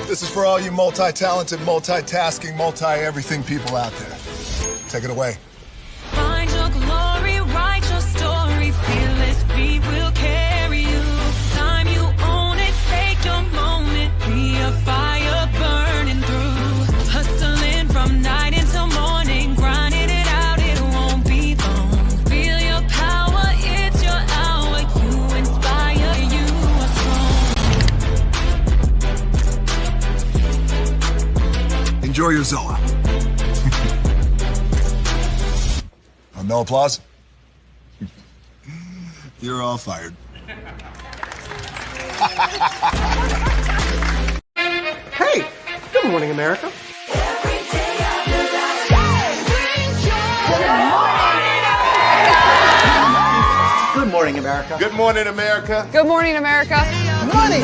This is for all you multi-talented, multitasking, multi-everything people out there. Take it away. Find your glory, write your story, fearless feet will carry you. Time you own it, take your moment, be a fire burning through. Hustling from night until morning, grinding it out, it won't be long. Feel your power, it's your hour, you inspire, you are strong. Enjoy your Zoa. No applause? You're all fired. Hey, good morning, America. Good morning, America. Good morning, America. Good morning, America. Money.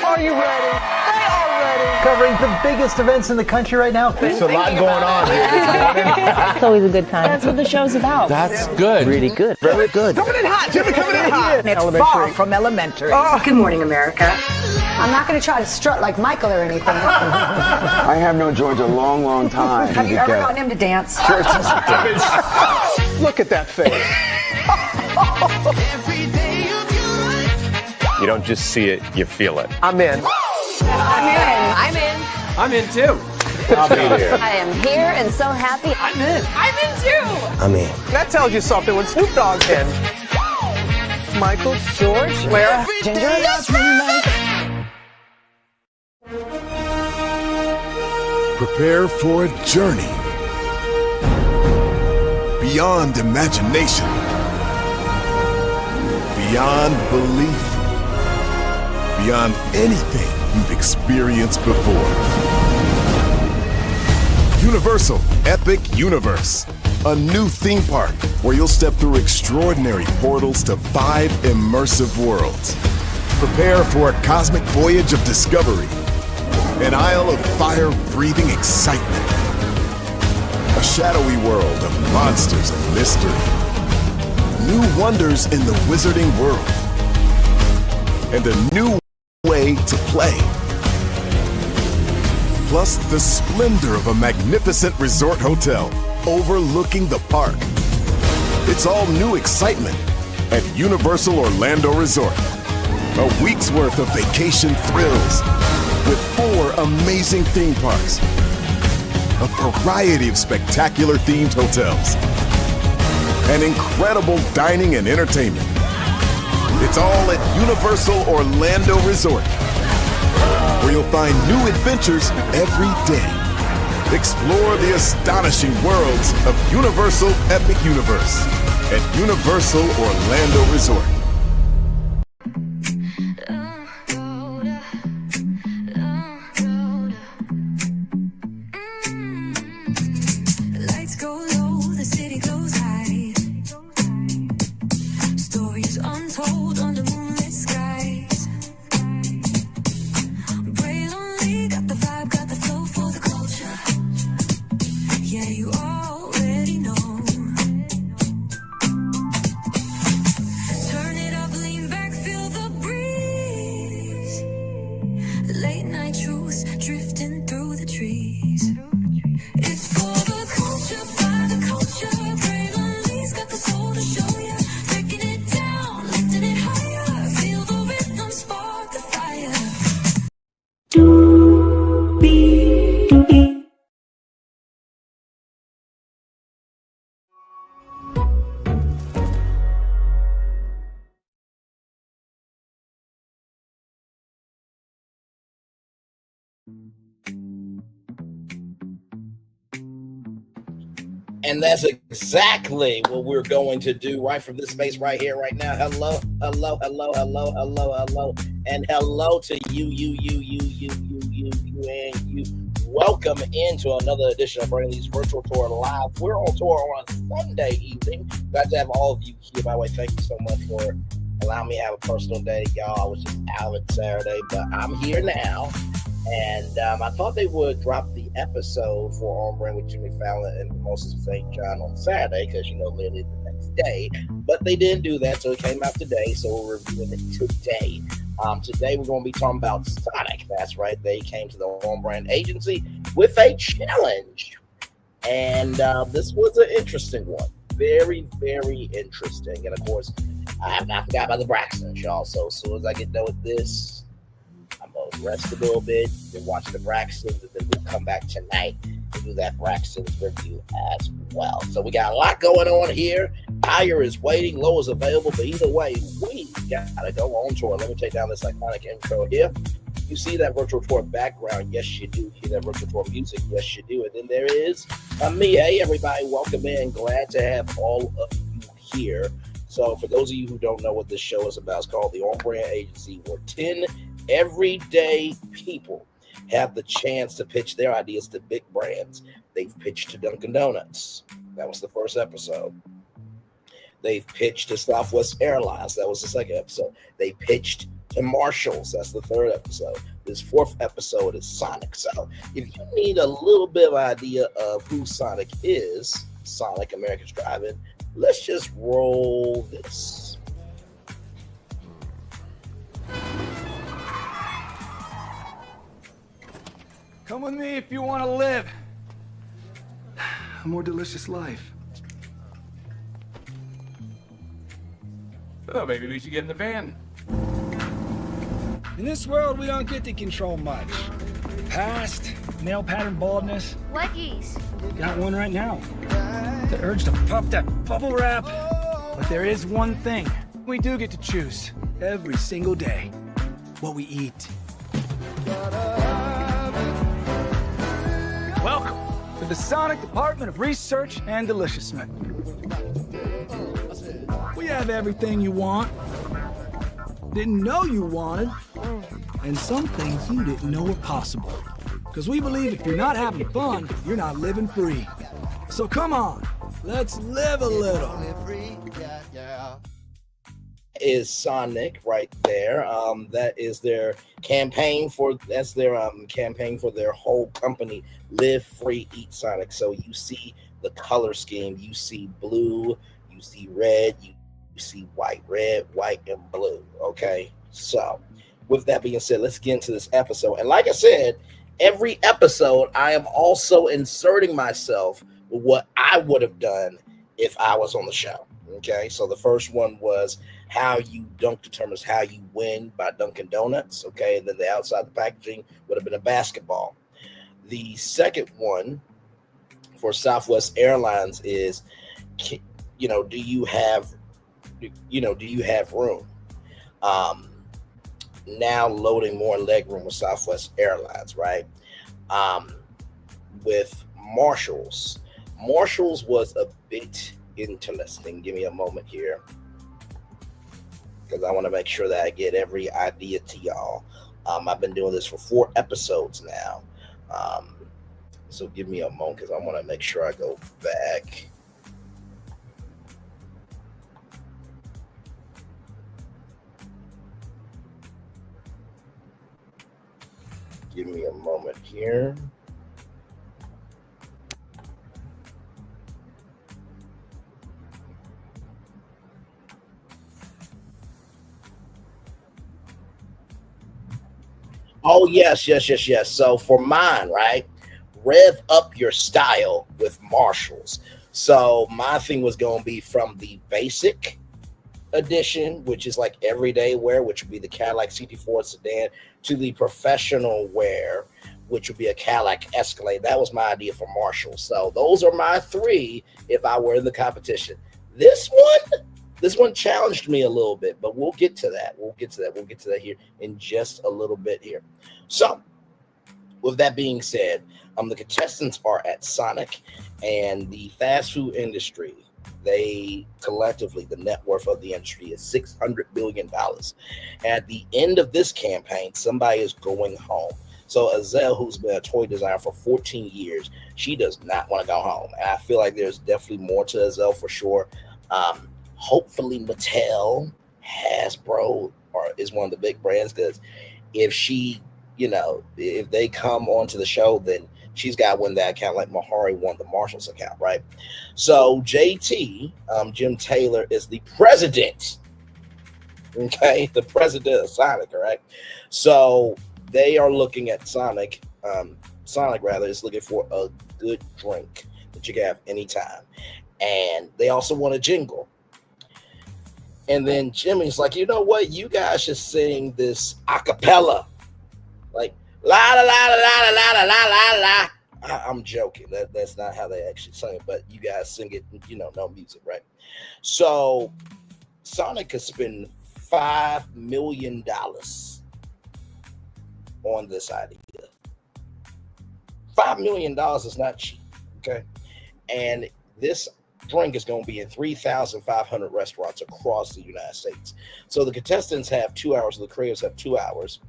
Are you ready? They are ready. Covering the biggest events in the country right now. There's a lot going on here this morning. It's always a good time. That's what the show's about. That's good. Really good. Very good. Coming in hot. Jimmy coming in hot. It's far from elementary. Good morning, America. I'm not going to try to strut like Michael or anything. I have known George a long, long time. Have you ever gotten him to dance? Look at that face. You don't just see it, you feel it. I'm in. I'm in. I'm in too. I'll be there. I am here and so happy. I'm in. I'm in too. I'm in. That tells you something when Snoop Dogg's in. Michael, George, Lara, Ginger. Prepare for a journey beyond imagination, beyond belief, beyond anything you've experienced before. Universal Epic Universe, a new theme park where you'll step through extraordinary portals to 5 immersive worlds. Prepare for a cosmic voyage of discovery, an isle of fire-breathing excitement, a shadowy world of monsters and mystery, new wonders in the wizarding world, and a new way to play. Plus the splendor of a magnificent resort hotel overlooking the park. It's all new excitement at Universal Orlando Resort. A week's worth of vacation thrills with 4 amazing theme parks, a variety of spectacular themed hotels, and incredible dining and entertainment. It's all at Universal Orlando Resort, where you'll find new adventures every day. Explore the astonishing worlds of Universal Epic Universe at Universal Orlando Resort. Lights go low, the city goes high. Stories untold under moonlit skies. Brave lonely, got the vibe, got the flow for the culture. Yeah, you already know. Turn it up, lean back, feel the breeze. Late night truths drifting through the trees. It's for the culture, by the culture. Brave lonely's got the soul to show ya. Breaking it down, lifting it higher. Feel the rhythm, spark the fire. And that's exactly what we're going to do right from this space right here, right now. Hello, hello, hello, hello, hello, hello, and hello to you, and you. Welcome into another edition of Brainley's Virtual Tour Live. We're on tour on Sunday evening. Glad to have all of you here. By the way, thank you so much for allowing me to have a personal day. Y'all, I was just out on Saturday, but I'm here now. And I thought they would drop the episode for On Brand with Jimmy Fallon and Moses St. John on Saturday because, literally the next day. But they didn't do that, so it came out today, so we're reviewing it today. Today we're going to be talking about Sonic. That's right. They came to the Home Brand Agency with a challenge. And this was an interesting one. Very, very interesting. And of course, I have not forgot about the Braxtons, y'all. So as soon as I get done with this, I'm going to rest a little bit, then watch the Braxtons, and then we'll come back tonight and do that Braxtons review as well. So we got a lot going on here. Higher is waiting, low is available, but either way, we got to go on tour. Let me take down this iconic intro here. You see that virtual tour background? Yes, you do. You hear that virtual tour music? Yes, you do. And then there is me. Hey, everybody, welcome in. Glad to have all of you here. So for those of you who don't know what this show is about, it's called the On Brand Agency, where 10 everyday people have the chance to pitch their ideas to big brands. They've pitched to Dunkin' Donuts. That was the first episode. They've pitched to Southwest Airlines. That was the second episode. They pitched to Marshalls. That's the third episode. This fourth episode is Sonic. So if you need a little bit of idea of who Sonic is, Sonic America's Driving, let's just roll this. Come with me if you want to live a more delicious life. Oh, maybe we should get in the van. In this world, we don't get to control much. Past, nail pattern baldness. Leggies. Got one right now. The urge to puff that bubble wrap. But there is one thing we do get to choose every single day: what we eat. Welcome to the Sonic Department of Research and Deliciousment. We have everything you want, didn't know you wanted, and some things you didn't know were possible. Because we believe if you're not having fun, you're not living free. So come on, let's live a little. Is Sonic right there? That is their campaign for campaign for their whole company. Live free, eat Sonic. So you see the color scheme. You see blue. You see red. You see white, red, white, and blue. Okay. So with that being said, let's get into this episode. And like I said, every episode I am also inserting myself with what I would have done if I was on the show. Okay. So the first one was How You Dunk Determines How You Win by Dunkin' Donuts. Okay. And then the outside the packaging would have been a basketball. The second one for Southwest Airlines is, do you have room? Now loading more leg room with Southwest Airlines, right? With Marshalls was a bit interesting. Give me a moment here, because I want to make sure that I get every idea to y'all. I've been doing this for 4 episodes now. So give me a moment, because I want to make sure I go back. Give me a moment here. Oh, yes. So for mine, right? Rev up your style with Marshalls. So my thing was going to be from the basic edition, which is like everyday wear, which would be the Cadillac CT4 sedan, to the professional wear, which would be a Cadillac Escalade. That was my idea for Marshalls. So those are my 3 if I were in the competition. This one challenged me a little bit, but we'll get to that. We'll get to that here in just a little bit here. So with that being said, the contestants are at Sonic, and the fast food industry, they collectively, the net worth of the industry is $600 billion. At the end of this campaign, somebody is going home. So Azelle, who's been a toy designer for 14 years, she does not want to go home. And I feel like there's definitely more to Azelle for sure. Hopefully Mattel, Hasbro, or is one of the big brands, because if she, if they come onto the show, then she's got to win that account like Mahari won the Marshalls account, right? So JT, Jim Taylor, is the president Okay, the president of Sonic, all right? So they are looking at Sonic rather, is looking for a good drink that you can have anytime. And they also want a jingle. And then Jimmy's like, you know what? You guys should sing this a cappella. Like, la la la la la la la la la la. I'm joking. That's not how they actually sing it, but you guys sing it, no music, right? So Sonic could spend $5 million on this idea. $5 million is not cheap, okay? And this drink is going to be in 3,500 restaurants across the United States. So the contestants have 2 hours, the creators have 2 hours,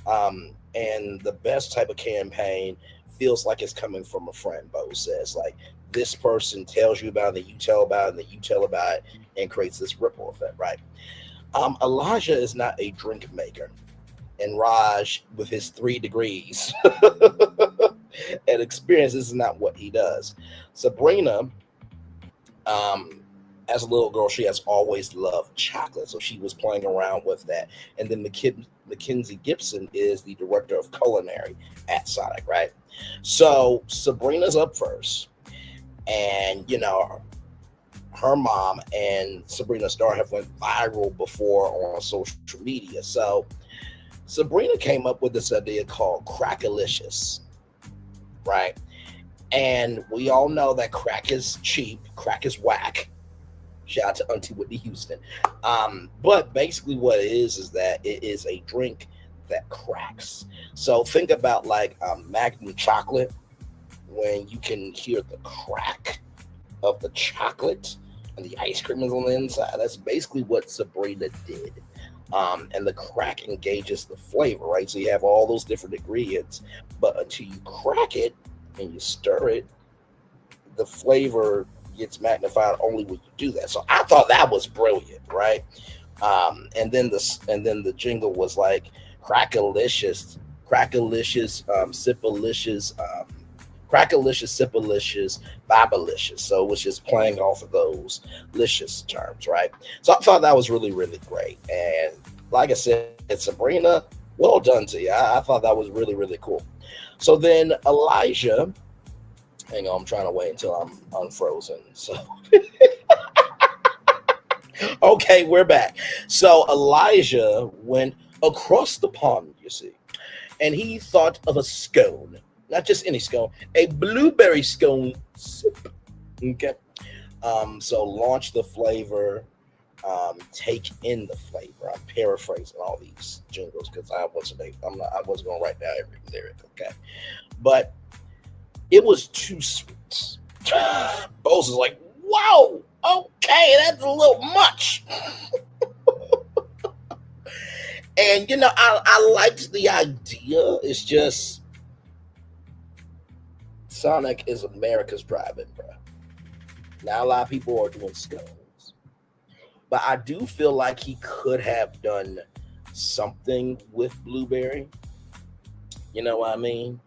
and the best type of campaign feels like it's coming from a friend. Bo says, like, this person tells you about it, that you tell about it, and that you tell about it, and creates this ripple effect, right? Elijah is not a drink maker, and Raj, with his 3 degrees and experience, this is not what he does. Sabrina, as a little girl, she has always loved chocolate, so she was playing around with that. And then Mackenzie Gibson is the director of culinary at Sonic, right? So Sabrina's up first, and her mom and Sabrina Star have went viral before on social media. So Sabrina came up with this idea called Crackalicious, right? And we all know that crack is cheap, crack is whack. Shout out to Auntie Whitney Houston. But basically what it is that it is a drink that cracks. So think about like Magnum chocolate, when you can hear the crack of the chocolate and the ice cream is on the inside. That's basically what Sabrina did. And the crack engages the flavor, right? So you have all those different ingredients, but until you crack it and you stir it, the flavor gets magnified only when you do that. So I thought that was brilliant, right? And then the jingle was like Crackalicious, Sipalicious, Crackalicious, Sipalicious, Vibalicious. So it was just playing off of those licious terms, right? So I thought that was really, really great. And like I said, Sabrina, well done to you. I thought that was really, really cool. So then Elijah, hang on, I'm trying to wait until I'm unfrozen. So okay, we're back. So Elijah went across the pond, you see, and he thought of a scone, not just any scone, a blueberry scone sip. Okay. So launch the flavor, take in the flavor. I'm paraphrasing all these jingles because I wasn't going to write down every lyric, okay? But it was too sweet. Bose is like, wow, okay, that's a little much. And I liked the idea. It's just Sonic is America's drive-in, bro. Now a lot of people are doing scones, but I do feel like he could have done something with blueberry. You know what I mean?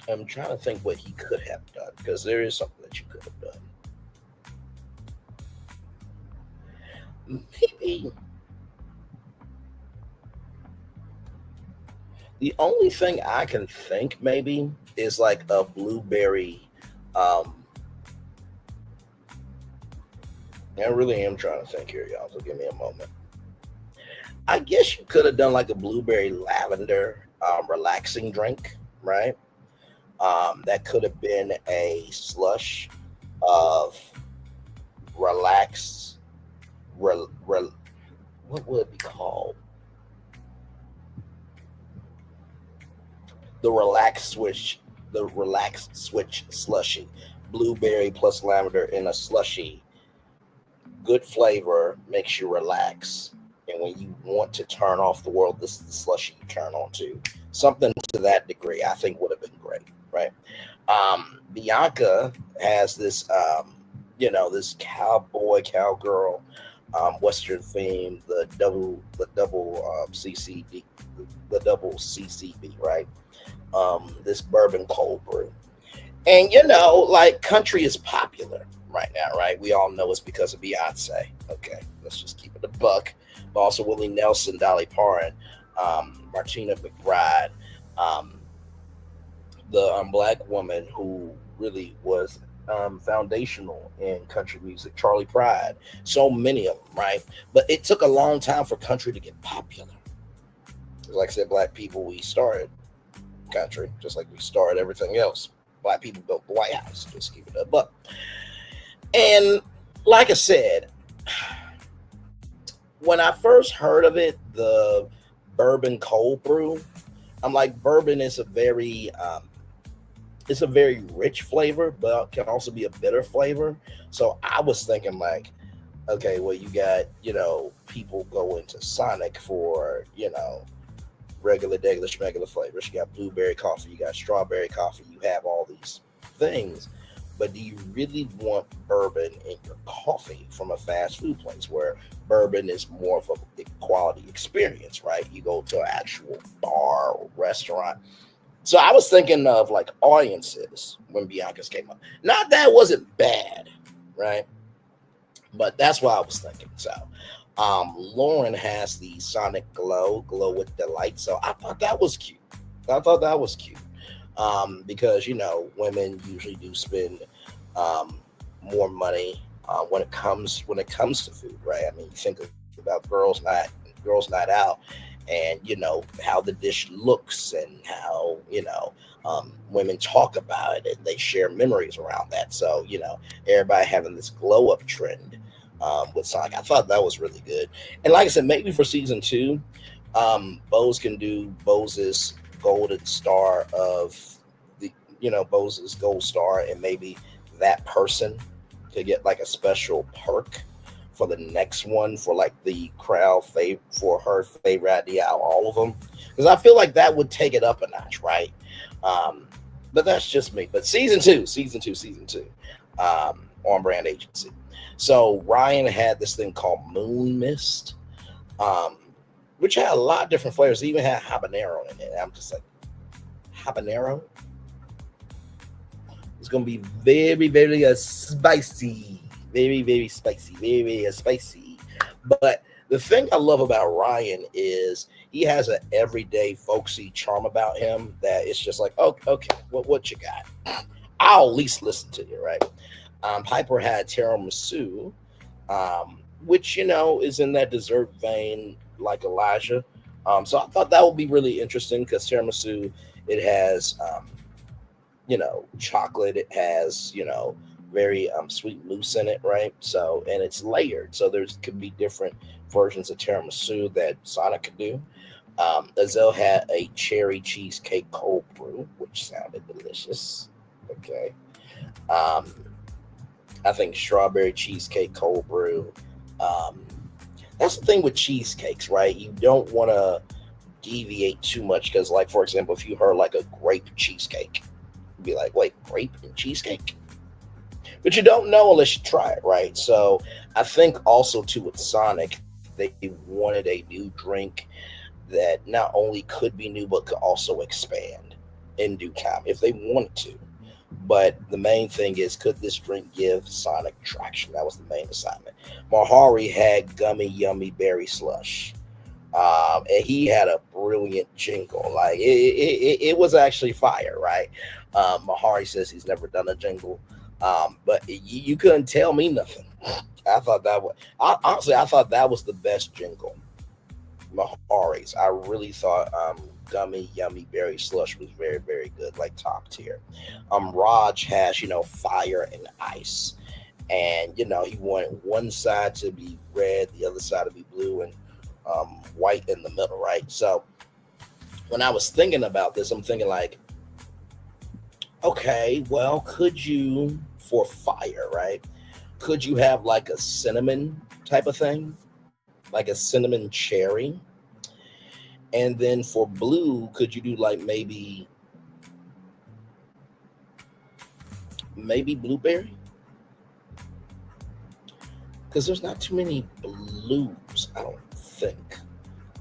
I'm trying to think what he could have done, because there is something that you could have done. Maybe the only thing I can think maybe is like a blueberry. I really am trying to think here, y'all, so give me a moment. I guess you could have done like a blueberry lavender relaxing drink, right? That could have been a slush of what would it be called? The relaxed switch slushy. Blueberry plus lavender in a slushy. Good flavor, makes you relax. And when you want to turn off the world, this is the slushy you turn on to. Something to that degree, I think would have been great, right? Bianca has this, this cowgirl, Western theme, the double CCB, right? This bourbon cold brew. And, like country is popular, right now, right? We all know it's because of Beyonce. Okay, let's just keep it a buck. But also Willie Nelson, Dolly Parton, Martina McBride, the black woman who really was foundational in country music, Charlie Pride, so many of them, right? But it took a long time for country to get popular. Like I said, black people, we started country just like we started everything else. Black people built the White House, just keep it a buck. And like I said, when I first heard of it, the bourbon cold brew, I'm like, bourbon is a very rich flavor, but can also be a bitter flavor. So I was thinking like, okay, well, you got, people go into Sonic for, regular flavors. You got blueberry coffee, you got strawberry coffee, you have all these things. But do you really want bourbon in your coffee from a fast food place where bourbon is more of a quality experience, right? You go to an actual bar or restaurant. So I was thinking of like audiences when Bianca's came up. Not that it wasn't bad, right? But that's what I was thinking. So Lauren has the Sonic Glow with Delight. So I thought that was cute. Because women usually do spend more money when it comes to food, right? I mean, you think about girls night out, and how the dish looks and how women talk about it and they share memories around that. So everybody having this glow up trend with Sonic. I thought that was really good. And like I said, maybe for season 2, Bose can do Bose's golden star of the Bose's gold star, and maybe that person could get like a special perk for the next one for like the crowd for her favorite idea out of all of them, because I feel like that would take it up a notch, right? But that's just me. But season two, on brand agency. So Ryan had this thing called Moon Mist, which had a lot of different flavors. It even had habanero in it. I'm just like, habanero? It's gonna be very, very spicy. Very, very spicy. Very, very spicy. But the thing I love about Ryan is he has an everyday folksy charm about him that it's just like, oh, okay, what you got? I'll at least listen to you, right? Piper had tiramisu, which, is in that dessert vein like Elijah. So I thought that would be really interesting because tiramisu, it has, chocolate. It has, very sweet mousse in it, right? So, and it's layered. So could be different versions of tiramisu that Sonic could do. Azelle had a cherry cheesecake cold brew, which sounded delicious. Okay. I think strawberry cheesecake cold brew. That's the thing with cheesecakes, right? You don't want to deviate too much because, like, for example, if you heard like a grape cheesecake, you'd be like, wait, grape and cheesecake? But you don't know unless you try it, right? So I think also too with Sonic, they wanted a new drink that not only could be new, but could also expand in due time if they wanted to. But the main thing is, could this drink give Sonic traction? That was the main assignment. Mahari had Gummy Yummy Berry Slush. And he had a brilliant jingle. Like, it was actually fire, right? Mahari says he's never done a jingle. But you couldn't tell me nothing. I thought that was the best jingle. Mahari's. I really thought Gummy Yummy Berry Slush was very, very good, like top tier. Raj has, fire and ice. And, he wanted one side to be red, the other side to be blue, and white in the middle, right? So when I was thinking about this, I'm thinking like, okay, well, could you, for fire, right? Could you have like a cinnamon type of thing? Like a cinnamon cherry? And then for blue, could you do like maybe blueberry? Because there's not too many blues, I don't think.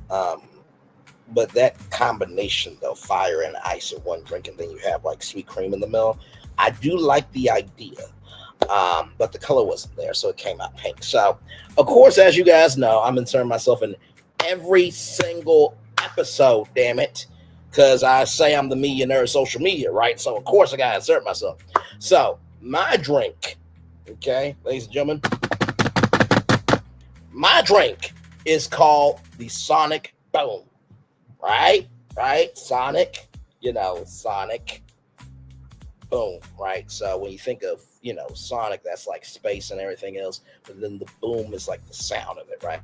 But that combination, though, fire and ice in one drink, and then you have like sweet cream in the middle, I do like the idea. but the color wasn't there, so it came out pink. So, of course, as you guys know, I'm inserting myself in every single episode, damn it, because I say I'm the millionaire of social media, right? So, of course, I got to insert myself. So, my drink, okay, ladies and gentlemen, my drink is called the Sonic Boom, right? Sonic, Sonic Boom, right? So when you think of, Sonic, that's like space and everything else, but then the boom is like the sound of it, right?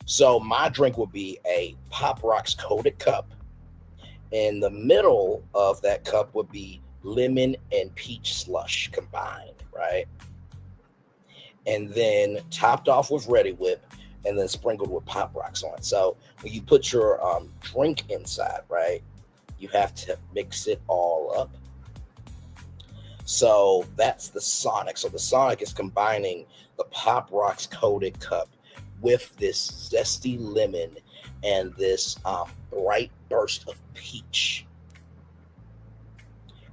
So my drink would be a Pop Rocks coated cup. In the middle of that cup would be lemon and peach slush combined, right? And then topped off with Ready Whip, and then sprinkled with Pop Rocks on it. So when you put your drink inside, right, you have to mix it all up. So that's the Sonic. So the Sonic is combining the Pop Rocks coated cup with this zesty lemon and this bright burst of peach.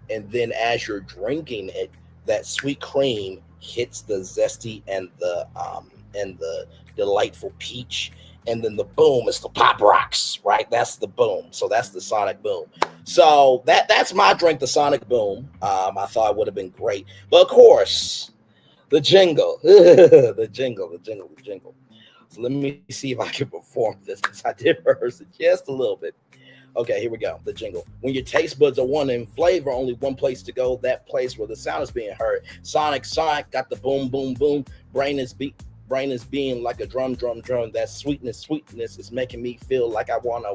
And then as you're drinking it, that sweet cream hits the zesty and the delightful peach, and then the boom is the Pop Rocks, right? That's the boom. So that's the Sonic Boom. So that's my drink, the Sonic Boom. I thought it would have been great, but of course, the jingle, the jingle. So let me see if I can perform this, because I did rehearse it just a little bit. Okay, here we go. The jingle. When your taste buds are one in flavor, only one place to go. That place where the sound is being heard. Sonic, got the boom, boom, boom. Brain is being like a drum. That sweetness is making me feel like I wanna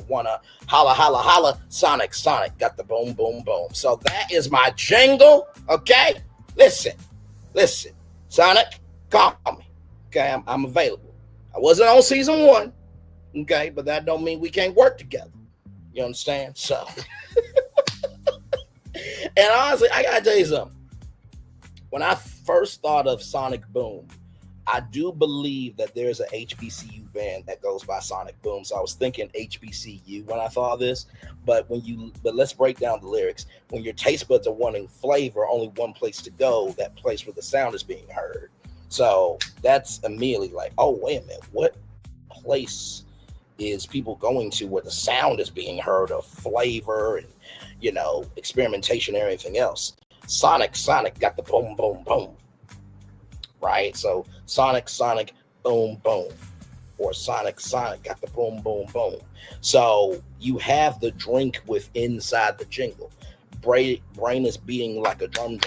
holla. Sonic, got the boom, boom, boom. So that is my jingle. Okay, listen. Sonic, call me. Okay, I'm available. I wasn't on season 1. Okay, but that don't mean we can't work together. You understand? So, and honestly, I gotta tell you something. When I first thought of Sonic Boom, I do believe that there's an HBCU band that goes by Sonic Boom. So I was thinking HBCU when I thought of this. But let's break down the lyrics. When your taste buds are wanting flavor, only one place to go, that place where the sound is being heard. So that's immediately like, oh, wait a minute, what place is people going to where the sound is being heard of flavor and, experimentation and everything else? Sonic got the boom, boom, boom. Right? So Sonic, boom, boom. Or Sonic got the boom, boom, boom. So you have the drink with inside the jingle. Brain is beating like a drum,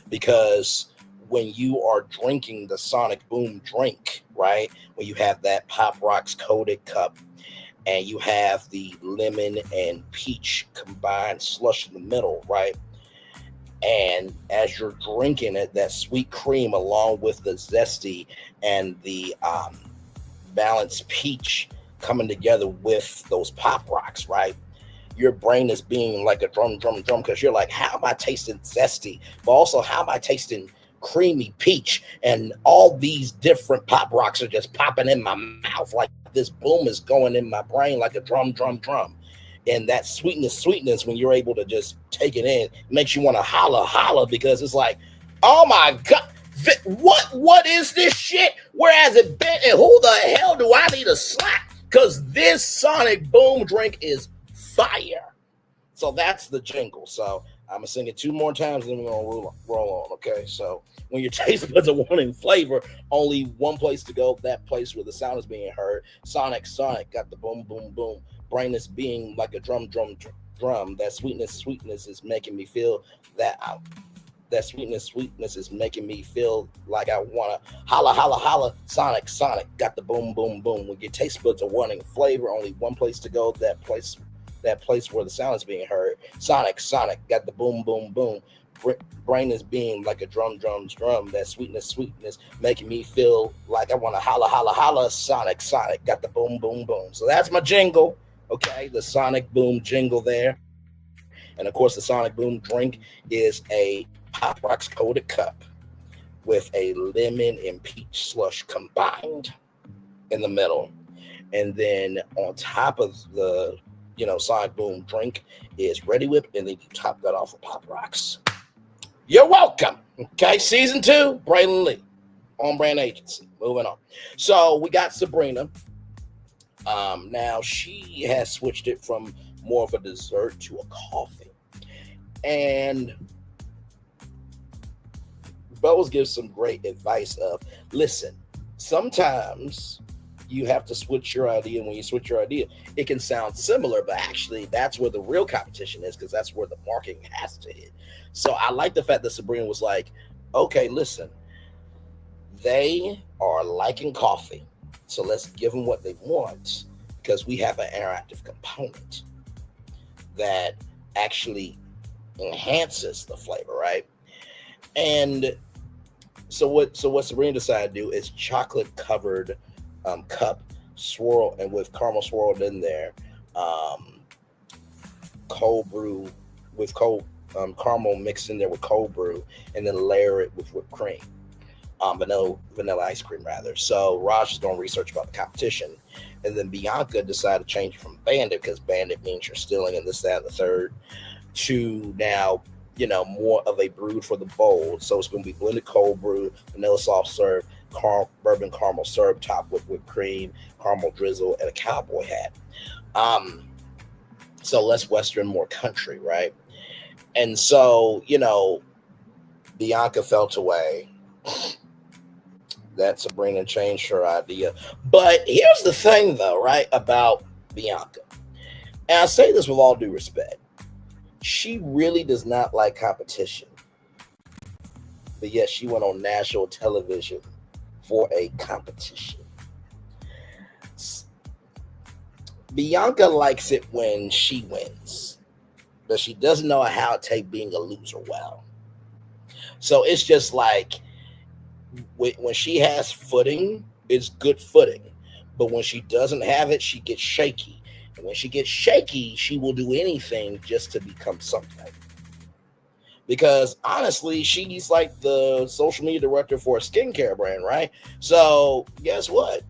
because when you are drinking the Sonic Boom drink, right? When you have that Pop Rocks coated cup and you have the lemon and peach combined slush in the middle, right? And as you're drinking it, that sweet cream along with the zesty and the balanced peach coming together with those Pop Rocks, right? Your brain is being like a drum, because you're like, how am I tasting zesty? But also, how am I tasting creamy peach? And all these different Pop Rocks are just popping in my mouth. Like this boom is going in my brain like a drum. And that sweetness, when you're able to just take it in, makes you want to holla, because it's like, oh my God, what is this shit? Where has it been? And who the hell do I need to slap? Because this Sonic Boom drink is fire. So that's the jingle. So I'm going to sing it 2 more times, and then we're going to roll on, okay? So when your taste buds are wanting flavor, only one place to go, that place where the sound is being heard. Sonic got the boom, boom, boom. Brain is being like a drum. That sweetness is making me feel that out. That sweetness is making me feel like I want to holla. Sonic got the boom, boom, boom. When your taste buds are wanting flavor, only one place to go, that place where the sound is being heard. Sonic got the boom, boom, boom. Brain is being like a drum. That sweetness making me feel like I want to holla. Sonic got the boom, boom, boom. So that's my jingle. Okay, the Sonic Boom jingle there. And of course, the Sonic Boom drink is a Pop Rocks coated cup with a lemon and peach slush combined in the middle. And then on top of the, Sonic Boom drink is Ready Whip, and then you top that off with Pop Rocks. You're welcome. Okay, season 2, Braylon Lee, On Brand Agency. Moving on. So we got Sabrina. Now she has switched it from more of a dessert to a coffee. And Bose gives some great advice of, listen, sometimes you have to switch your idea. When you switch your idea, it can sound similar, but actually that's where the real competition is, because that's where the marketing has to hit. So I like the fact that Sabrina was like, okay, listen, they are liking coffee, so let's give them what they want, because we have an interactive component that actually enhances the flavor, right? And so what Sabrina decided to do is chocolate covered cup swirl, and with caramel swirled in there, cold brew with caramel mixed in there with cold brew, and then layer it with whipped cream, vanilla ice cream rather. So Raj is doing research about the competition, and then Bianca decided to change from Bandit, because Bandit means you're stealing and this, that, and the third, to now, more of a brewed for the bold. So it's going to be blended cold brew, vanilla soft serve, bourbon caramel syrup topped with whipped cream, caramel drizzle, and a cowboy hat. So less Western, more country, right? And so, Bianca felt away that Sabrina changed her idea. But here's the thing, though, right, about Bianca. And I say this with all due respect. She really does not like competition. But yet she went on national television for a competition. Bianca likes it when she wins, but she doesn't know how to take being a loser well. So it's just like, when she has footing, it's good footing. But when she doesn't have it, she gets shaky. And when she gets shaky, she will do anything just to become something. Because honestly, she's like the social media director for a skincare brand, right? So guess what?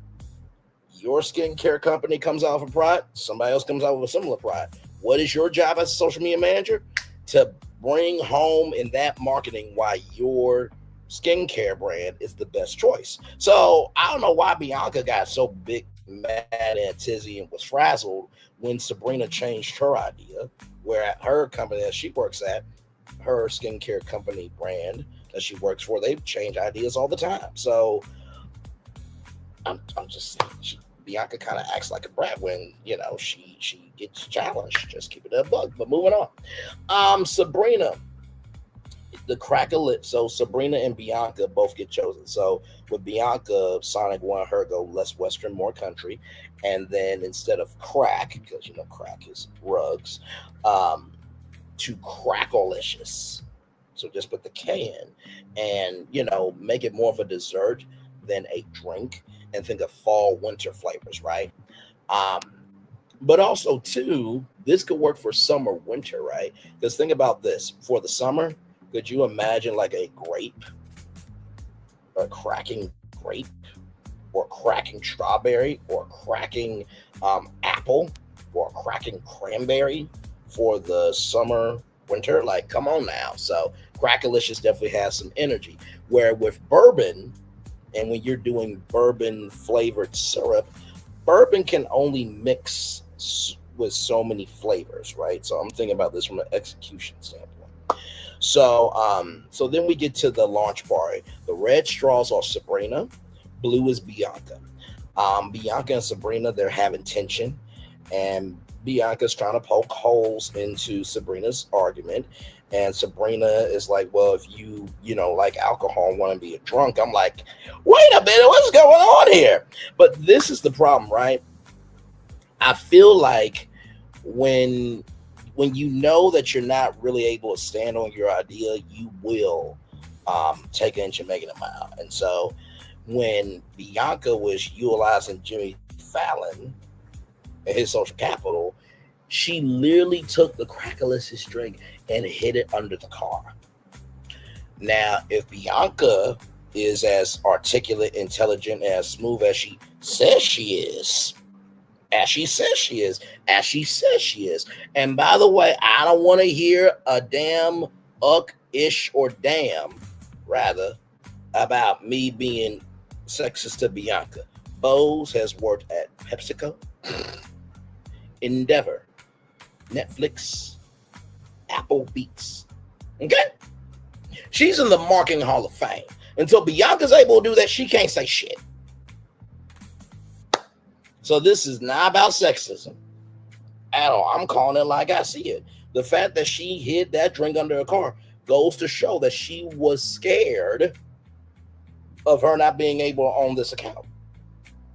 Your skincare company comes out with a product, somebody else comes out with a similar product. What is your job as a social media manager? To bring home in that marketing why your skincare brand is the best choice. So I don't know why Bianca got so big, mad, and tizzy, and was frazzled when Sabrina changed her idea, where at her company that she works at, her skincare company brand that she works for, they change ideas all the time. So I'm just saying, Bianca kind of acts like a brat when, she gets challenged. Just keep it a bug. But moving on. Sabrina, the cracker lit. So Sabrina and Bianca both get chosen. So with Bianca, Sonic wanted her to go less Western, more country. And then instead of crack, because crack is rugs, to Crackalicious. So just put the K in and, make it more of a dessert than a drink, and think of fall, winter flavors, right? But also, too, this could work for summer, winter, right? Because think about this. For the summer, could you imagine like a grape, a cracking grape, or cracking strawberry, or cracking apple, or cracking cranberry for the summer, winter? Like, come on now. So Crackalicious definitely has some energy. Where with bourbon, and when you're doing bourbon flavored syrup, bourbon can only mix with so many flavors, right? So I'm thinking about this from an execution standpoint. So then we get to the launch party. The red straws are Sabrina, blue is Bianca. Bianca and Sabrina, they're having tension, and Bianca's trying to poke holes into Sabrina's argument. And Sabrina is like, well, if you like alcohol and want to be a drunk, I'm like, wait a minute, what's going on here? But this is the problem, right? I feel like when you know that you're not really able to stand on your idea, you will take an inch and make it a mile. And so when Bianca was utilizing Jimmy Fallon and his social capital, she literally took the Crackalicious drink and hid it under the car. Now, if Bianca is as articulate, intelligent, and as smooth as she says she is, and by the way, I don't want to hear a damn ish or damn, rather, about me being sexist to Bianca. Boz has worked at PepsiCo, Endeavor, Netflix, Apple Beats. Okay? She's in the Marketing Hall of Fame. Until Bianca's able to do that, she can't say shit. So this is not about sexism at all. I'm calling it like I see it. The fact that she hid that drink under her car goes to show that she was scared of her not being able to own this account.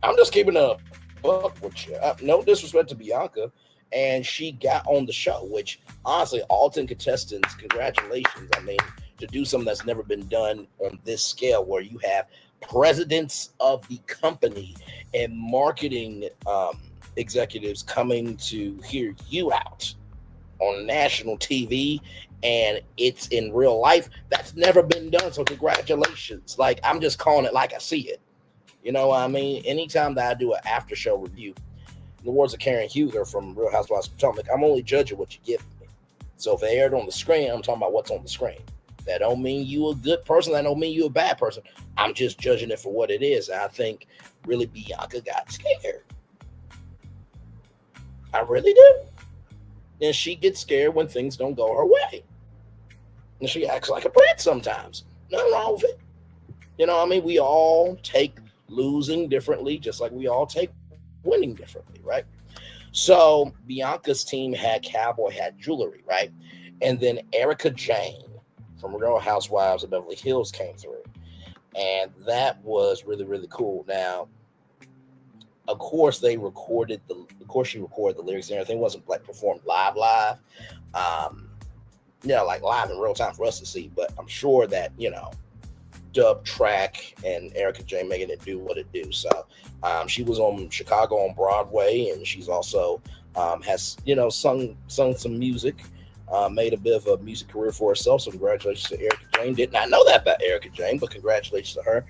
I'm just keeping a buck with you. No disrespect to Bianca. And she got on the show, which honestly, all 10 contestants, congratulations. I mean, to do something that's never been done on this scale, where you have presidents of the company and marketing executives coming to hear you out on national TV, and it's in real life. That's never been done. So congratulations. Like, I'm just calling it like I see it. You know what I mean? Anytime that I do an after show review, in the words of Karen Huger from Real Housewives of Potomac, I'm only judging what you give me. So if they aired on the screen, I'm talking about what's on the screen. That don't mean you a good person. That don't mean you a bad person. I'm just judging it for what it is. And I think really Bianca got scared. I really do. And she gets scared when things don't go her way. And she acts like a brat sometimes. Nothing wrong with it. You know what I mean? We all take losing differently, just like we all take winning differently, right? So Bianca's team had cowboy hat jewelry, right? And then Erica Jane from Real Housewives of Beverly Hills came through. And that was really, really cool. Now, of course, she recorded the lyrics and everything. It wasn't like performed live. Like live in real time for us to see. But I'm sure that, dub track and Erica Jane making it do what it do. So she was on Chicago on Broadway, and she's also has sung some music, made a bit of a music career for herself. So congratulations to Erica Jane. Did not know that about Erica Jane, but congratulations to her.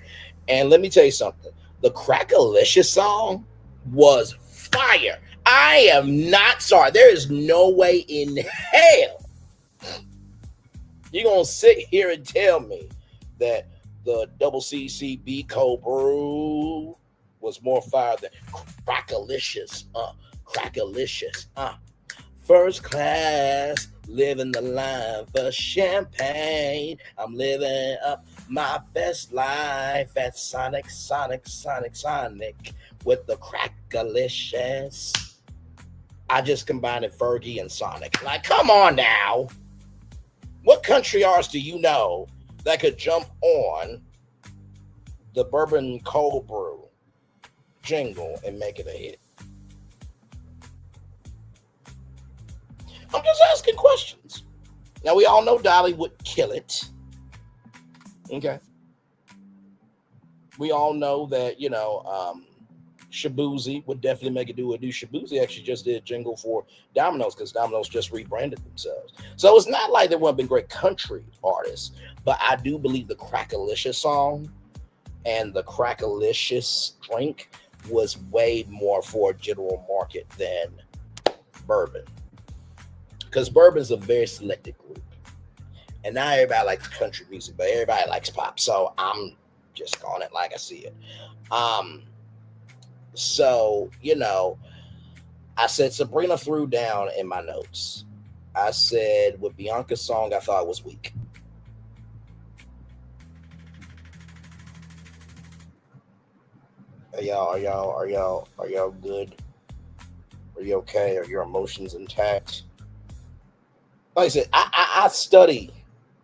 And let me tell you something. The Crackalicious song was fire. I am not sorry. There is no way in hell you're gonna sit here and tell me that the double CCB cold brew was more fire than Crackalicious. Crackalicious. First class, living the line for champagne. I'm living up my best life at Sonic with the Crackalicious. I just combined it, Fergie and Sonic. Like, come on now. What country artists do you know that could jump on the bourbon cold brew jingle and make it a hit? I'm just asking questions. Now, we all know Dolly would kill it. Okay. We all know that, Shabuzi would definitely make it do a new. Shabuzi actually just did a jingle for Domino's because Domino's just rebranded themselves. So it's not like there wouldn't have been great country artists, but I do believe the Crackalicious song and the Crackalicious drink was way more for a general market than bourbon. Because bourbon's a very selected group. And not everybody likes country music, but everybody likes pop. So I'm just calling it like I see it. So, I said Sabrina threw down in my notes. I said with Bianca's song, I thought it was weak. Are y'all good? Are you okay? Are your emotions intact? Like I said, I study,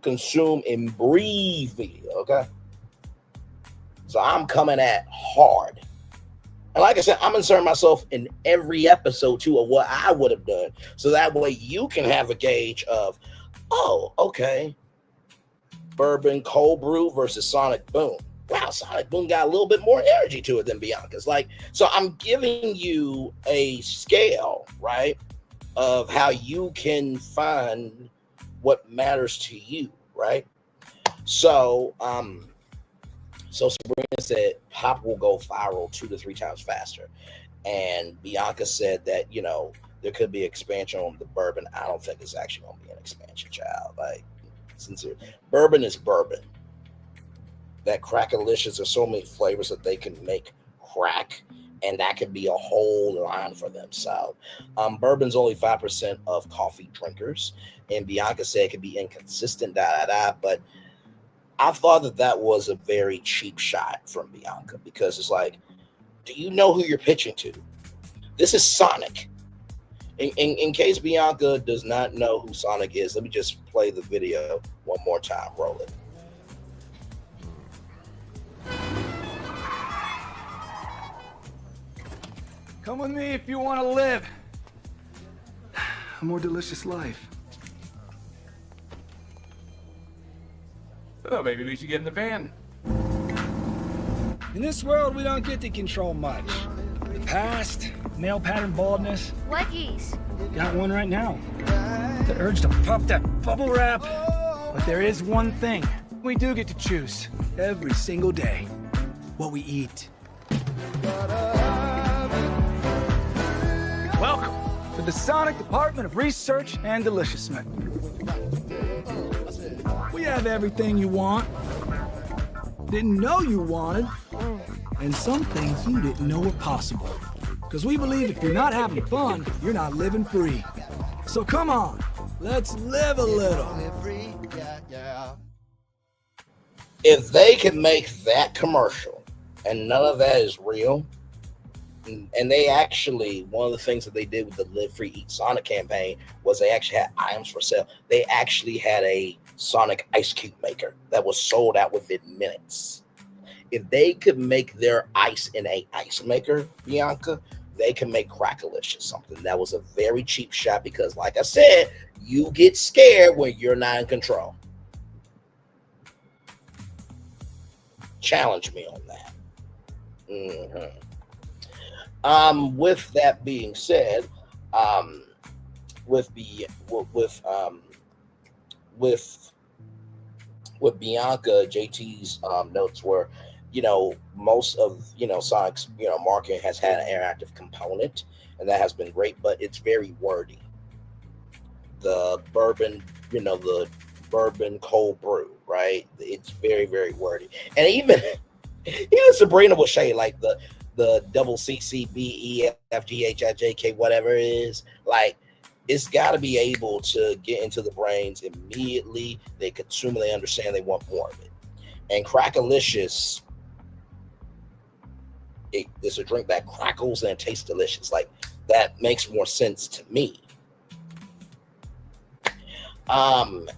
consume, and breathe media, okay? So I'm coming at hard. And like I said, I'm inserting myself in every episode, too, of what I would have done. So that way you can have a gauge of, oh, okay, bourbon cold brew versus Sonic Boom. Wow, Sonic Boom got a little bit more energy to it than Bianca's. So I'm giving you a scale, right, of how you can find what matters to you, right? So, So Sabrina said pop will go viral 2 to 3 times faster. And Bianca said that, there could be expansion on the bourbon. I don't think it's actually going to be an expansion, child. sincere. Bourbon is bourbon. That Crackalicious, there's so many flavors that they can make crack, and that could be a whole line for them. So, bourbon's only 5% of coffee drinkers, and Bianca said it could be inconsistent, but I thought that was a very cheap shot from Bianca, because it's like, do you know who you're pitching to? This is Sonic. In case Bianca does not know who Sonic is, let me just play the video one more time. Roll it. Come with me if you want to live a more delicious life. Oh, maybe we should get in the van. In this world, we don't get to control much. The past, male pattern baldness. Leggies. Got one right now. The urge to pop that bubble wrap. But there is one thing we do get to choose every single day: what we eat. Welcome to the Sonic Department of Research and Deliciousness. We have everything you want, didn't know you wanted, and some things you didn't know were possible. Because we believe if you're not having fun, you're not living free. So come on, let's live a little. If they can make that commercial and none of that is real, and they actually, one of the things that they did with the Live Free Eat Sonic campaign was they actually had items for sale. They actually had a Sonic ice cube maker that was sold out within minutes. If they could make their ice in a ice maker, Bianca, they can make Crackalicious something. That was a very cheap shot because, like I said, you get scared when you're not in control. Challenge me on that. With that being said, with Bianca, JT's notes were, most of Sonic's marketing has had an interactive component, and that has been great, but it's very wordy. The bourbon, the bourbon cold brew, right? It's very, very wordy, and even Sabrina will say like the double CCBEFGHIJK, whatever it is, like it's got to be able to get into the brains immediately. They consume it, they understand, they want more of it. And Crackalicious, it's a drink that crackles and it tastes delicious. Like that makes more sense to me. And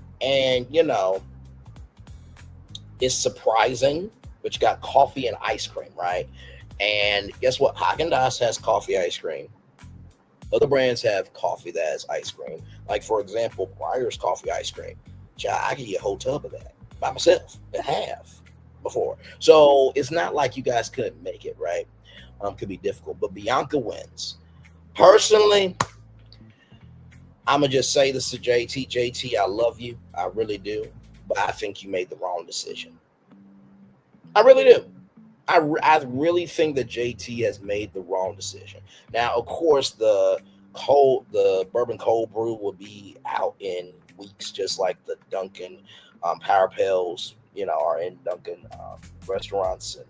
it's surprising, but you got coffee and ice cream, right? And guess what? Haagen-Dazs has coffee ice cream. Other brands have coffee that has ice cream. Like, for example, Breyer's coffee ice cream. I could get a whole tub of that by myself and have before. So it's not like you guys couldn't make it, right? Could be difficult, but Bianca wins. Personally, I'm going to just say this to JT. JT, I love you. I really do. But I think you made the wrong decision. I really do. I really think that JT has made the wrong decision. Now, of course, the bourbon cold brew will be out in weeks, just like the Dunkin' Power Pails, are in Dunkin' restaurants and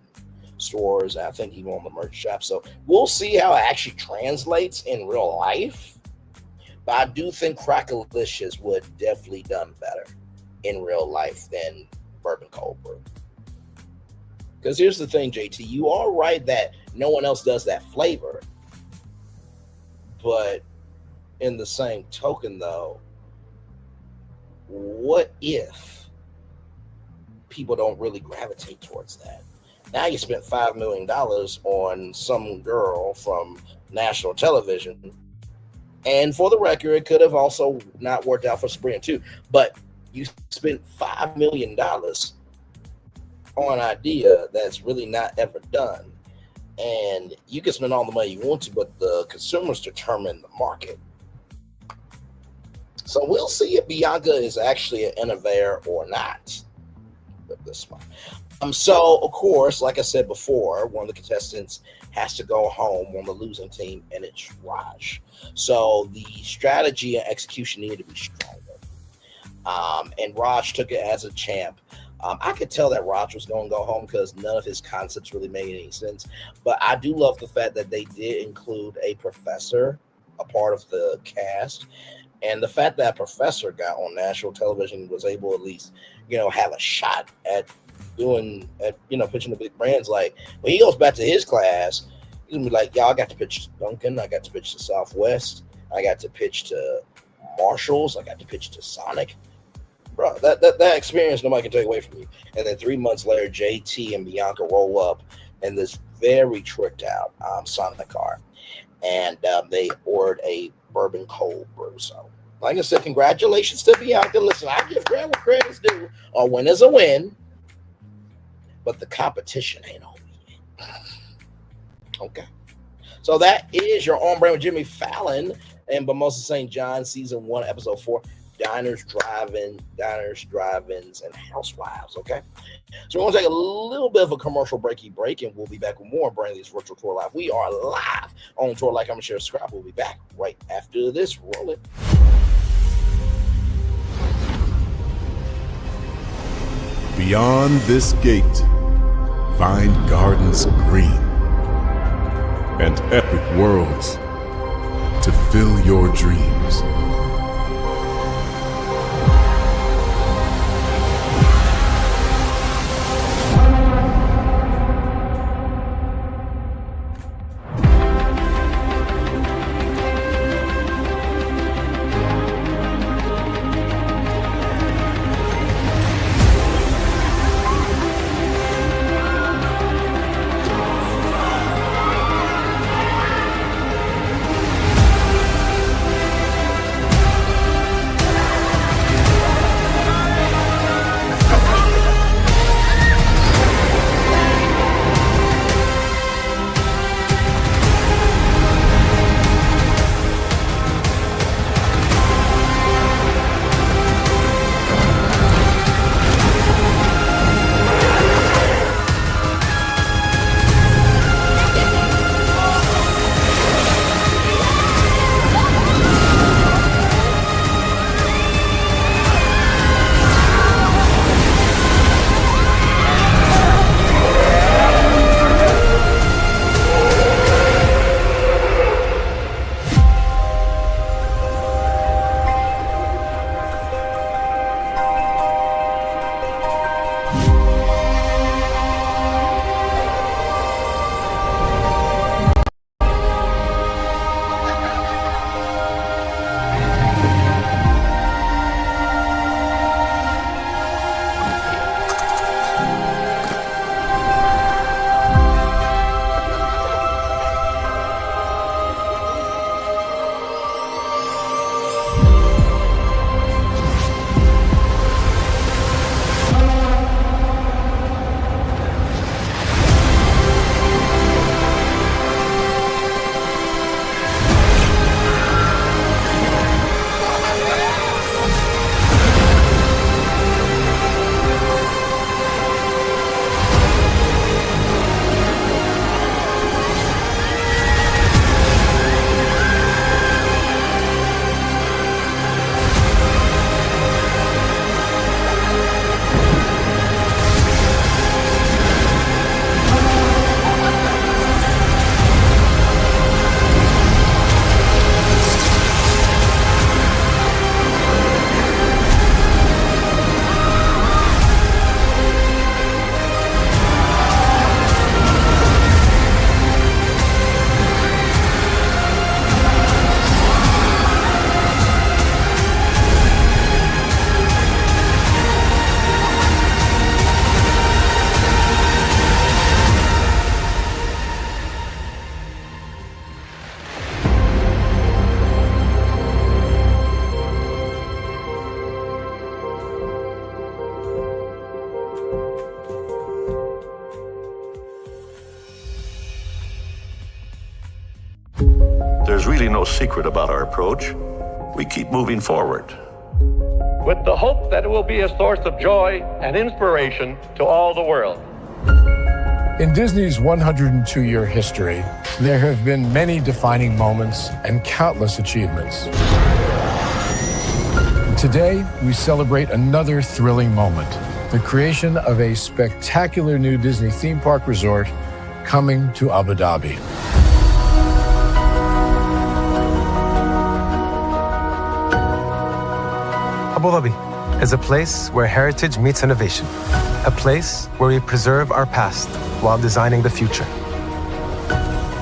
stores. And I think even on the merch shop. So we'll see how it actually translates in real life. But I do think Crackalicious would definitely done better in real life than bourbon cold brew. Because here's the thing, JT, you are right that no one else does that flavor. But in the same token, though, what if people don't really gravitate towards that? Now you spent $5 million on some girl from national television. And for the record, it could have also not worked out for Sabrina too. But you spent $5 million on an idea that's really not ever done. And you can spend all the money you want to, but the consumers determine the market. So we'll see if Bianca is actually an innovator or not with this one. So, of course, like I said before, one of the contestants has to go home on the losing team, and it's Raj. So the strategy and execution needed to be stronger. And Raj took it as a champ. I could tell that Raj was going to go home because none of his concepts really made any sense. But I do love the fact that they did include a professor, a part of the cast. And the fact that professor got on national television was able at least, have a shot at pitching the big brands. Like when he goes back to his class, he's going to be like, I got to pitch to Duncan. I got to pitch to Southwest. I got to pitch to Marshalls. I got to pitch to Sonic. Bro, that experience nobody can take away from you. And then 3 months later, JT and Bianca roll up in this very tricked out Sonic car, and they ordered a bourbon cold brew. So, like I said, congratulations to Bianca. Listen, I give credit where credit's due. A win is a win, but the competition ain't over yet. Okay, so that is your On Brand with Jimmy Fallon and Mimosa St. John, season 1, episode 4. Diners, drive-ins, and housewives, okay? So we're going to take a little bit of a commercial breaky break, and we'll be back with more Brand Lee's Virtual Tour Live. We are live on tour. Like, comment, share, subscribe. We'll be back right after this. Roll it. Beyond this gate, find gardens green and epic worlds to fill your dreams. There's really no secret about our approach. We keep moving forward, with the hope that it will be a source of joy and inspiration to all the world. In Disney's 102-year history, there have been many defining moments and countless achievements. Today, we celebrate another thrilling moment, the creation of a spectacular new Disney theme park resort coming to Abu Dhabi. Abu Dhabi is a place where heritage meets innovation, a place where we preserve our past while designing the future.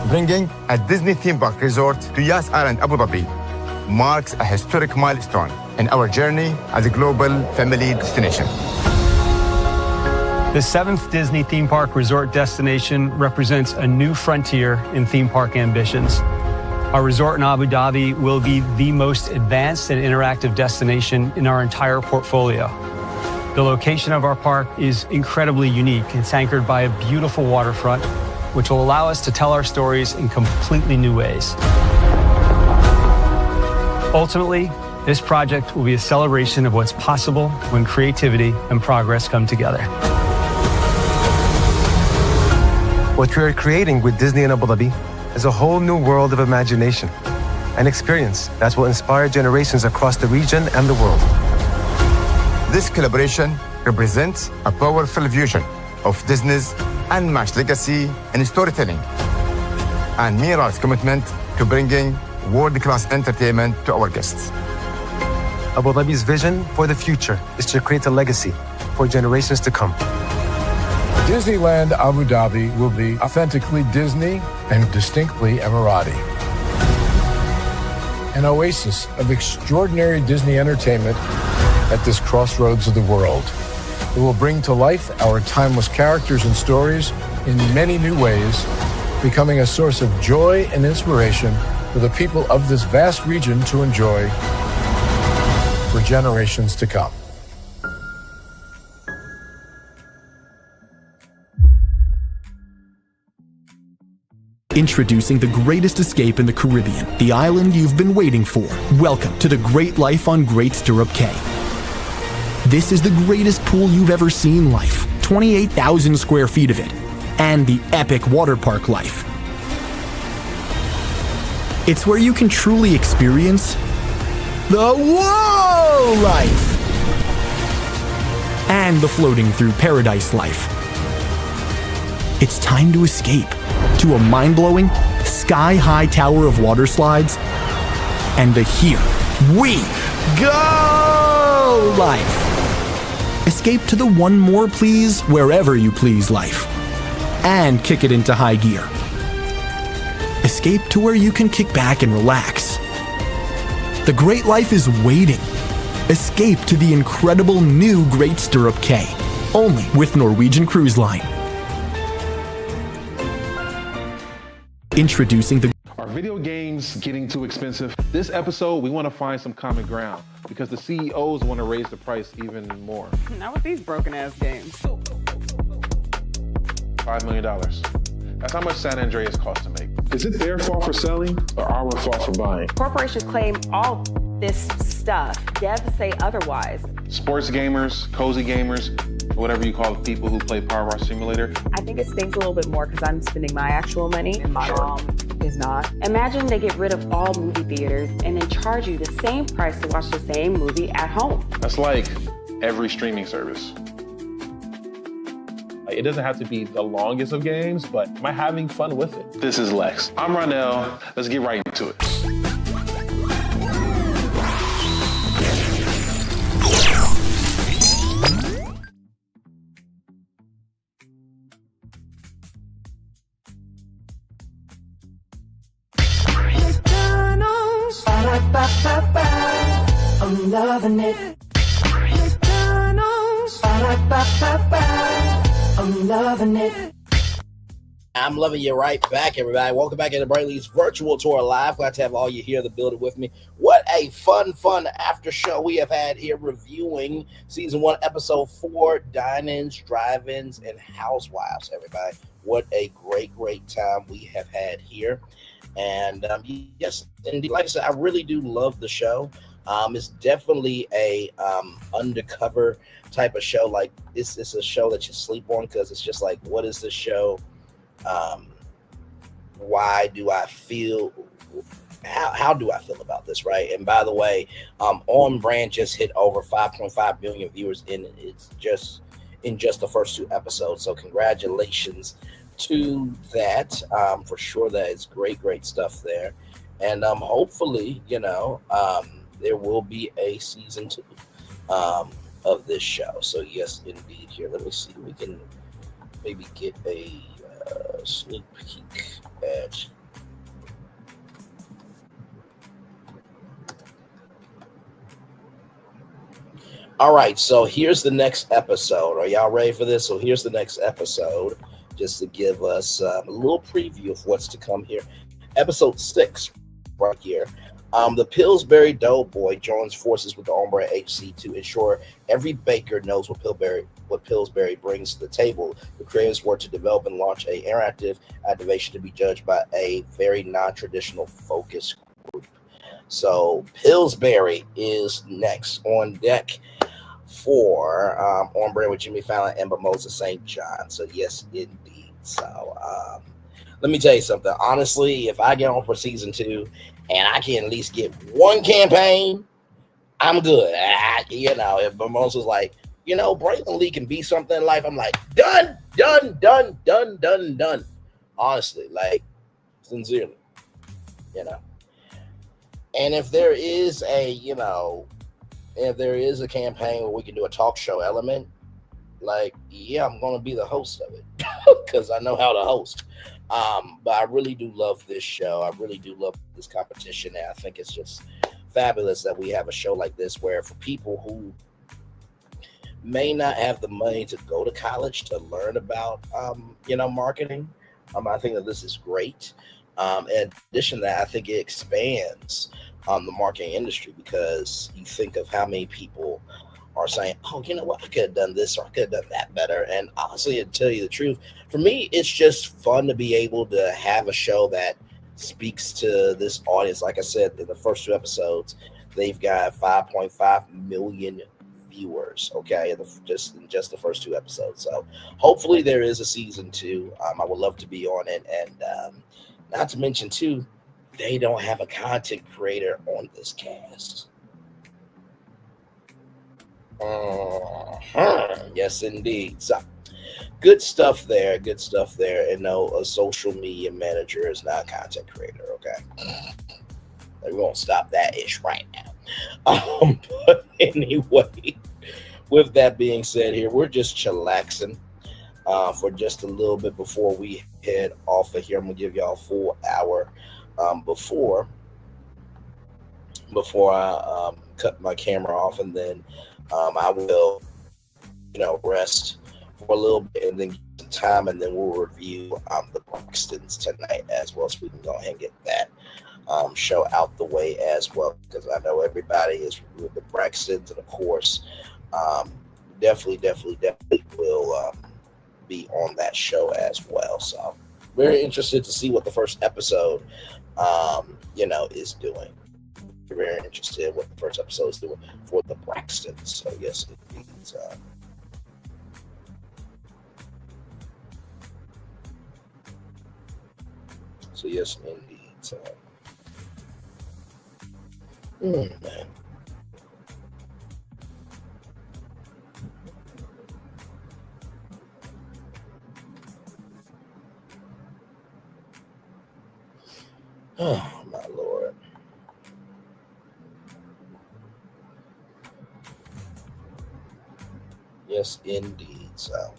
Bringing a Disney theme park resort to Yas Island, Abu Dhabi marks a historic milestone in our journey as a global family destination. The 7th Disney theme park resort destination represents a new frontier in theme park ambitions. Our resort in Abu Dhabi will be the most advanced and interactive destination in our entire portfolio. The location of our park is incredibly unique. It's anchored by a beautiful waterfront, which will allow us to tell our stories in completely new ways. Ultimately, this project will be a celebration of what's possible when creativity and progress come together. What we are creating with Disney in Abu Dhabi is a whole new world of imagination, an experience that will inspire generations across the region and the world. This collaboration represents a powerful fusion of Disney's unmatched legacy in storytelling and Mira's commitment to bringing world-class entertainment to our guests. Abu Dhabi's vision for the future is to create a legacy for generations to come. Disneyland Abu Dhabi will be authentically Disney and distinctly Emirati. An oasis of extraordinary Disney entertainment at this crossroads of the world. It will bring to life our timeless characters and stories in many new ways, becoming a source of joy and inspiration for the people of this vast region to enjoy for generations to come. Introducing the greatest escape in the Caribbean, the island you've been waiting for. Welcome to the Great Life on Great Stirrup Cay. This is the greatest pool you've ever seen life, 28,000 square feet of it, and the epic water park life. It's where you can truly experience the whoa life and the floating through paradise life. It's time to escape to a mind-blowing, sky-high tower of water slides and the Here We Go life. Escape to the One More Please Wherever You Please life and kick it into high gear. Escape to where you can kick back and relax. The great life is waiting. Escape to the incredible new Great Stirrup Cay, only with Norwegian Cruise Line. Introducing the... Are video games getting too expensive? This episode, we want to find some common ground because the CEOs want to raise the price even more. Not with these broken ass games. $5 million. That's how much San Andreas costs to make. Is it their fault for selling or our fault for buying? Corporations claim all this stuff. Devs say otherwise. Sports gamers, cozy gamers, whatever you call the people who play Power Wash Simulator. I think it stings a little bit more because I'm spending my actual money and my mom is not. Imagine they get rid of all movie theaters and then charge you the same price to watch the same movie at home. That's like every streaming service. It doesn't have to be the longest of games, but am I having fun with it? This is Lex. I'm Ronell. Let's get right into it. I'm loving it. I'm loving it. I'm loving you right back, everybody. Welcome back to the Brainley's virtual tour live. Glad to have all you here in the building with me. What a fun after show we have had here reviewing season 1, episode 4, Dine-ins, Drive-ins, and Housewives, everybody. What a great time we have had here. And yes, indeed, like I said, I really do love the show. It's definitely a undercover type of show. Like it's a show that you sleep on because it's just like, what is this show? Why do I feel how do I feel about this, right? And by the way, On Brand just hit over 5.5 million viewers in just the first 2 episodes. So congratulations to that. For sure, that is great stuff there. And hopefully, there will be a season 2 of this show. So yes, indeed. Here, let me see. We can maybe get a sneak peek at. All right, so here's the next episode. Are y'all ready for this? So here's the next episode, just to give us a little preview of what's to come here. Episode 6, right here. The Pillsbury Doughboy joins forces with the Ombre HC to ensure every baker knows what Pillsbury brings to the table. The creators were to develop and launch an interactive activation to be judged by a very non-traditional focus group. So Pillsbury is next on deck for On Brand with Jimmy Fallon and Mimosa St. John. So yes, indeed. So let me tell you something. Honestly, if I get on for season 2 and I can at least get one campaign, I'm good. If Mimosa's like, Braylon Lee can be something in life, I'm like, done. Honestly, like, sincerely, And if there is a campaign where we can do a talk show element, like, yeah, I'm going to be the host of it because I know how to host. But I really do love this show. I really do love this competition. And I think it's just fabulous that we have a show like this where for people who may not have the money to go to college to learn about, marketing, I think that this is great. In addition to that, I think it expands the marketing industry because you think of how many people are saying, oh, you know what, I could have done this or I could have done that better. And honestly, to tell you the truth, for me, it's just fun to be able to have a show that speaks to this audience. Like I said, in the first 2 episodes, they've got 5.5 million viewers, okay, in just the first 2 episodes. So hopefully there is a season 2. I would love to be on it. And not to mention, too, they don't have a content creator on this cast. Yes, indeed. So good stuff there. And no, a social media manager is not a content creator, okay? We won't stop that ish right now. But anyway, with that being said here, we're just chillaxing for just a little bit before we head off of here. I'm going to give y'all a full hour before I cut my camera off, and then I will, rest for a little bit and then get some time, and then we'll review the Braxtons tonight as well, so we can go ahead and get that show out the way as well, because I know everybody is with the Braxtons, and of course, definitely will be on that show as well. So very interested to see what the first episode, is doing. Very interested in what the first episode is doing for the Braxtons. So yes, indeed. So yes, indeed. Man. Oh my Lord. Yes, indeed. So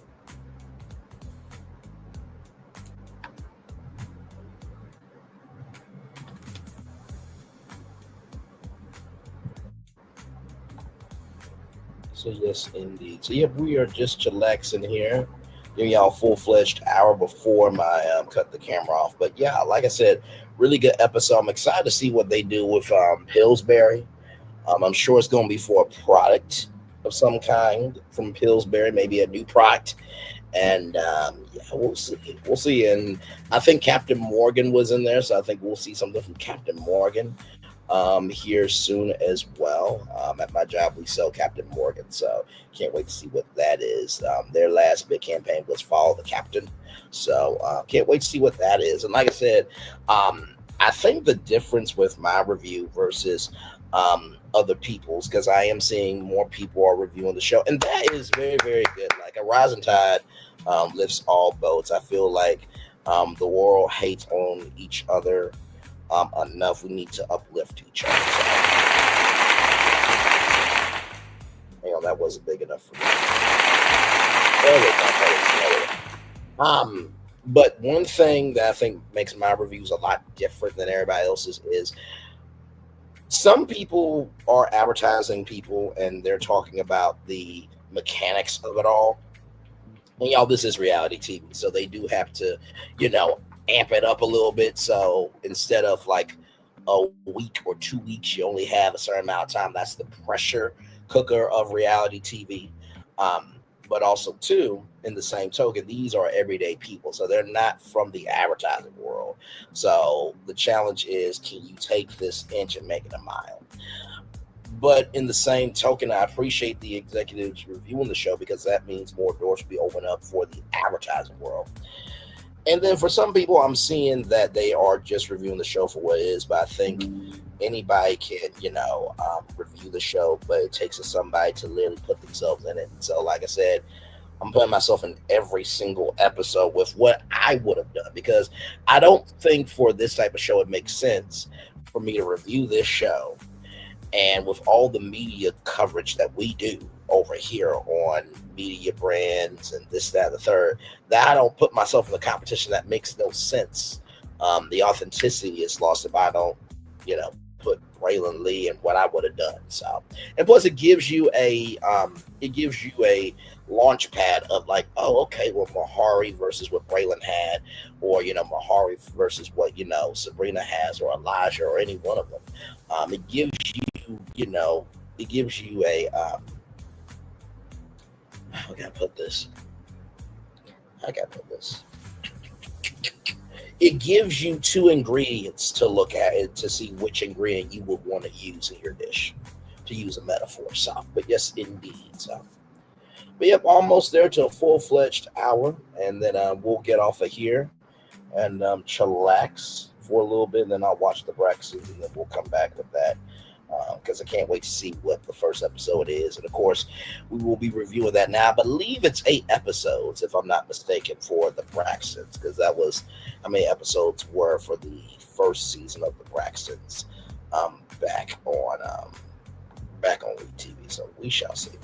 yes, indeed. So yep, we are just chillaxing here. Giving y'all a full-fledged hour before my cut the camera off. But yeah, like I said, really good episode. I'm excited to see what they do with Pillsbury. I'm sure it's going to be for a product of some kind from Pillsbury, maybe a new product. And yeah, we'll see. And I think Captain Morgan was in there, so I think we'll see something from Captain Morgan here soon as well. At my job, we sell Captain Morgan, so can't wait to see what that is. Their last big campaign was Follow the Captain, so can't wait to see what that is. And like I said, I think the difference with my review versus other people's, because I am seeing more people are reviewing the show, and that is very, very good. Like a rising tide lifts all boats. I feel like the world hates on each other enough. We need to uplift each other. So, that wasn't big enough for me. But one thing that I think makes my reviews a lot different than everybody else's is some people are advertising people and they're talking about the mechanics of it all. And y'all, this is reality TV, so they do have to, amp it up a little bit. So instead of like a week or 2 weeks, you only have a certain amount of time. That's the pressure cooker of reality TV. But also, too, in the same token, these are everyday people. So they're not from the advertising world. So the challenge is, can you take this inch and make it a mile? But in the same token, I appreciate the executives reviewing the show, because that means more doors will be opened up for the advertising world. And then for some people, I'm seeing that they are just reviewing the show for what it is. But I think anybody can, review the show, but it takes somebody to literally put themselves in it. So like I said, I'm putting myself in every single episode with what I would have done, because I don't think for this type of show it makes sense for me to review this show. And with all the media coverage that we do over here on media brands and this, that, and the third, that I don't put myself in the competition. That makes no sense. The authenticity is lost if I don't, put Braylon Lee and what I would have done. So, and plus it gives you a launch pad of like, oh, okay, well, Mahari versus what Braylon had, or Mahari versus what Sabrina has, or Elijah, or any one of them. It gives you, it gives you a how can I put this? It gives you two ingredients to look at it to see which ingredient you would want to use in your dish, to use a metaphor. So, but yes, indeed. So, but yep, almost there to a full-fledged hour, and then we'll get off of here and chillax for a little bit, and then I'll watch the Braxtons, and then we'll come back with that. Because I can't wait to see what the first episode is. And of course, we will be reviewing that now. I believe it's 8 episodes, if I'm not mistaken, for the Braxtons, because that was how many episodes were for the first season of the Braxtons back on TV. So we shall see.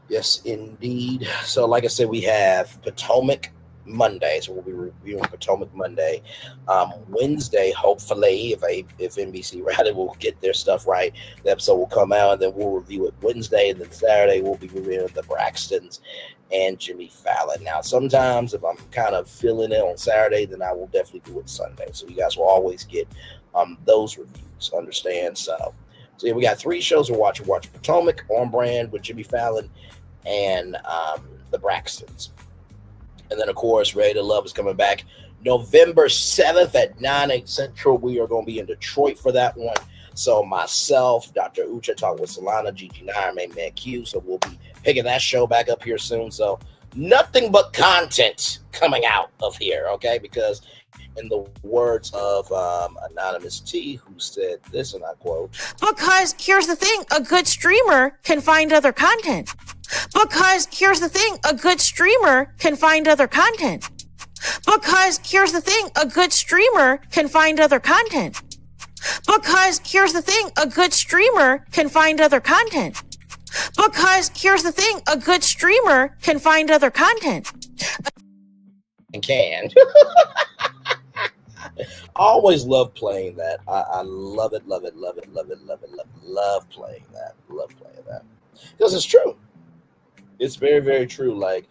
Yes, indeed. So like I said, we have Potomac Monday, so we'll be reviewing Potomac Monday. Wednesday, hopefully, if NBC rather will get their stuff right, the episode will come out, and then we'll review it Wednesday, and then Saturday we'll be reviewing the Braxtons and Jimmy Fallon. Now, sometimes if I'm kind of feeling it on Saturday, then I will definitely do it Sunday. So you guys will always get those reviews. Understand? So yeah, we got 3 shows to watch. We'll watch Potomac on brand with Jimmy Fallon and the Braxtons. And then, of course, Ready to Love is coming back November 7th at 9/8 Central. We are going to be in Detroit for that one. So myself, Dr. Ucha, talking with Solana, Gigi Nair, Main Man Q. So we'll be picking that show back up here soon. So nothing but content coming out of here, okay? Because in the words of Anonymous T, who said this, and I quote, because here's the thing, a good streamer can find other content. Because here's the thing, a good streamer can find other content. Because here's the thing, a good streamer can find other content. Because here's the thing, a good streamer can find other content. Because here's the thing, a good streamer can find other content. And can. I always love playing that. I love it, love it, love it, love it, love it, love it. Love playing that. Love playing that. Because it's true. It's very, very true. Like,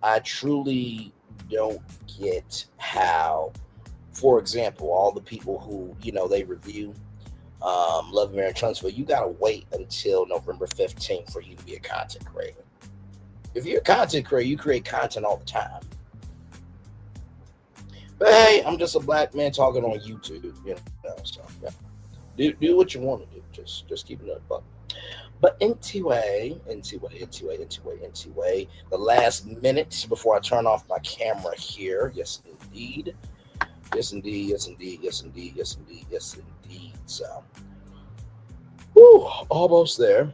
I truly don't get how, for example, all the people who, they review Love, Marriage, Huntsville, you got to wait until November 15th for you to be a content creator. If you're a content creator, you create content all the time. But hey, I'm just a black man talking on YouTube, so yeah. Do what you want to do. Just keep it up. But anyway, the last minute before I turn off my camera here, yes, indeed, Yes, indeed. Yes, indeed. Yes, indeed. Yes, indeed. Yes, indeed. So, whew, almost there.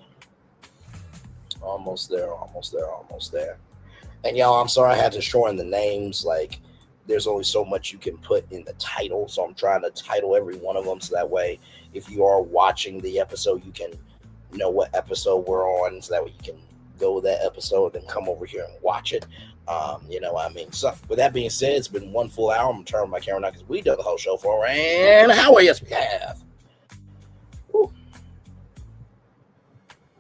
Almost there. Almost there. Almost there. And y'all, I'm sorry I had to shorten the names. Like, there's only so much you can put in the title, so I'm trying to title every one of them so that way, if you are watching the episode, you can know what episode we're on, so that way you can go with that episode and come over here and watch it. You know what I mean? So, with that being said, it's been one full hour. I'm going to turn my camera now because we done the whole show for, and how are yes we have. Woo.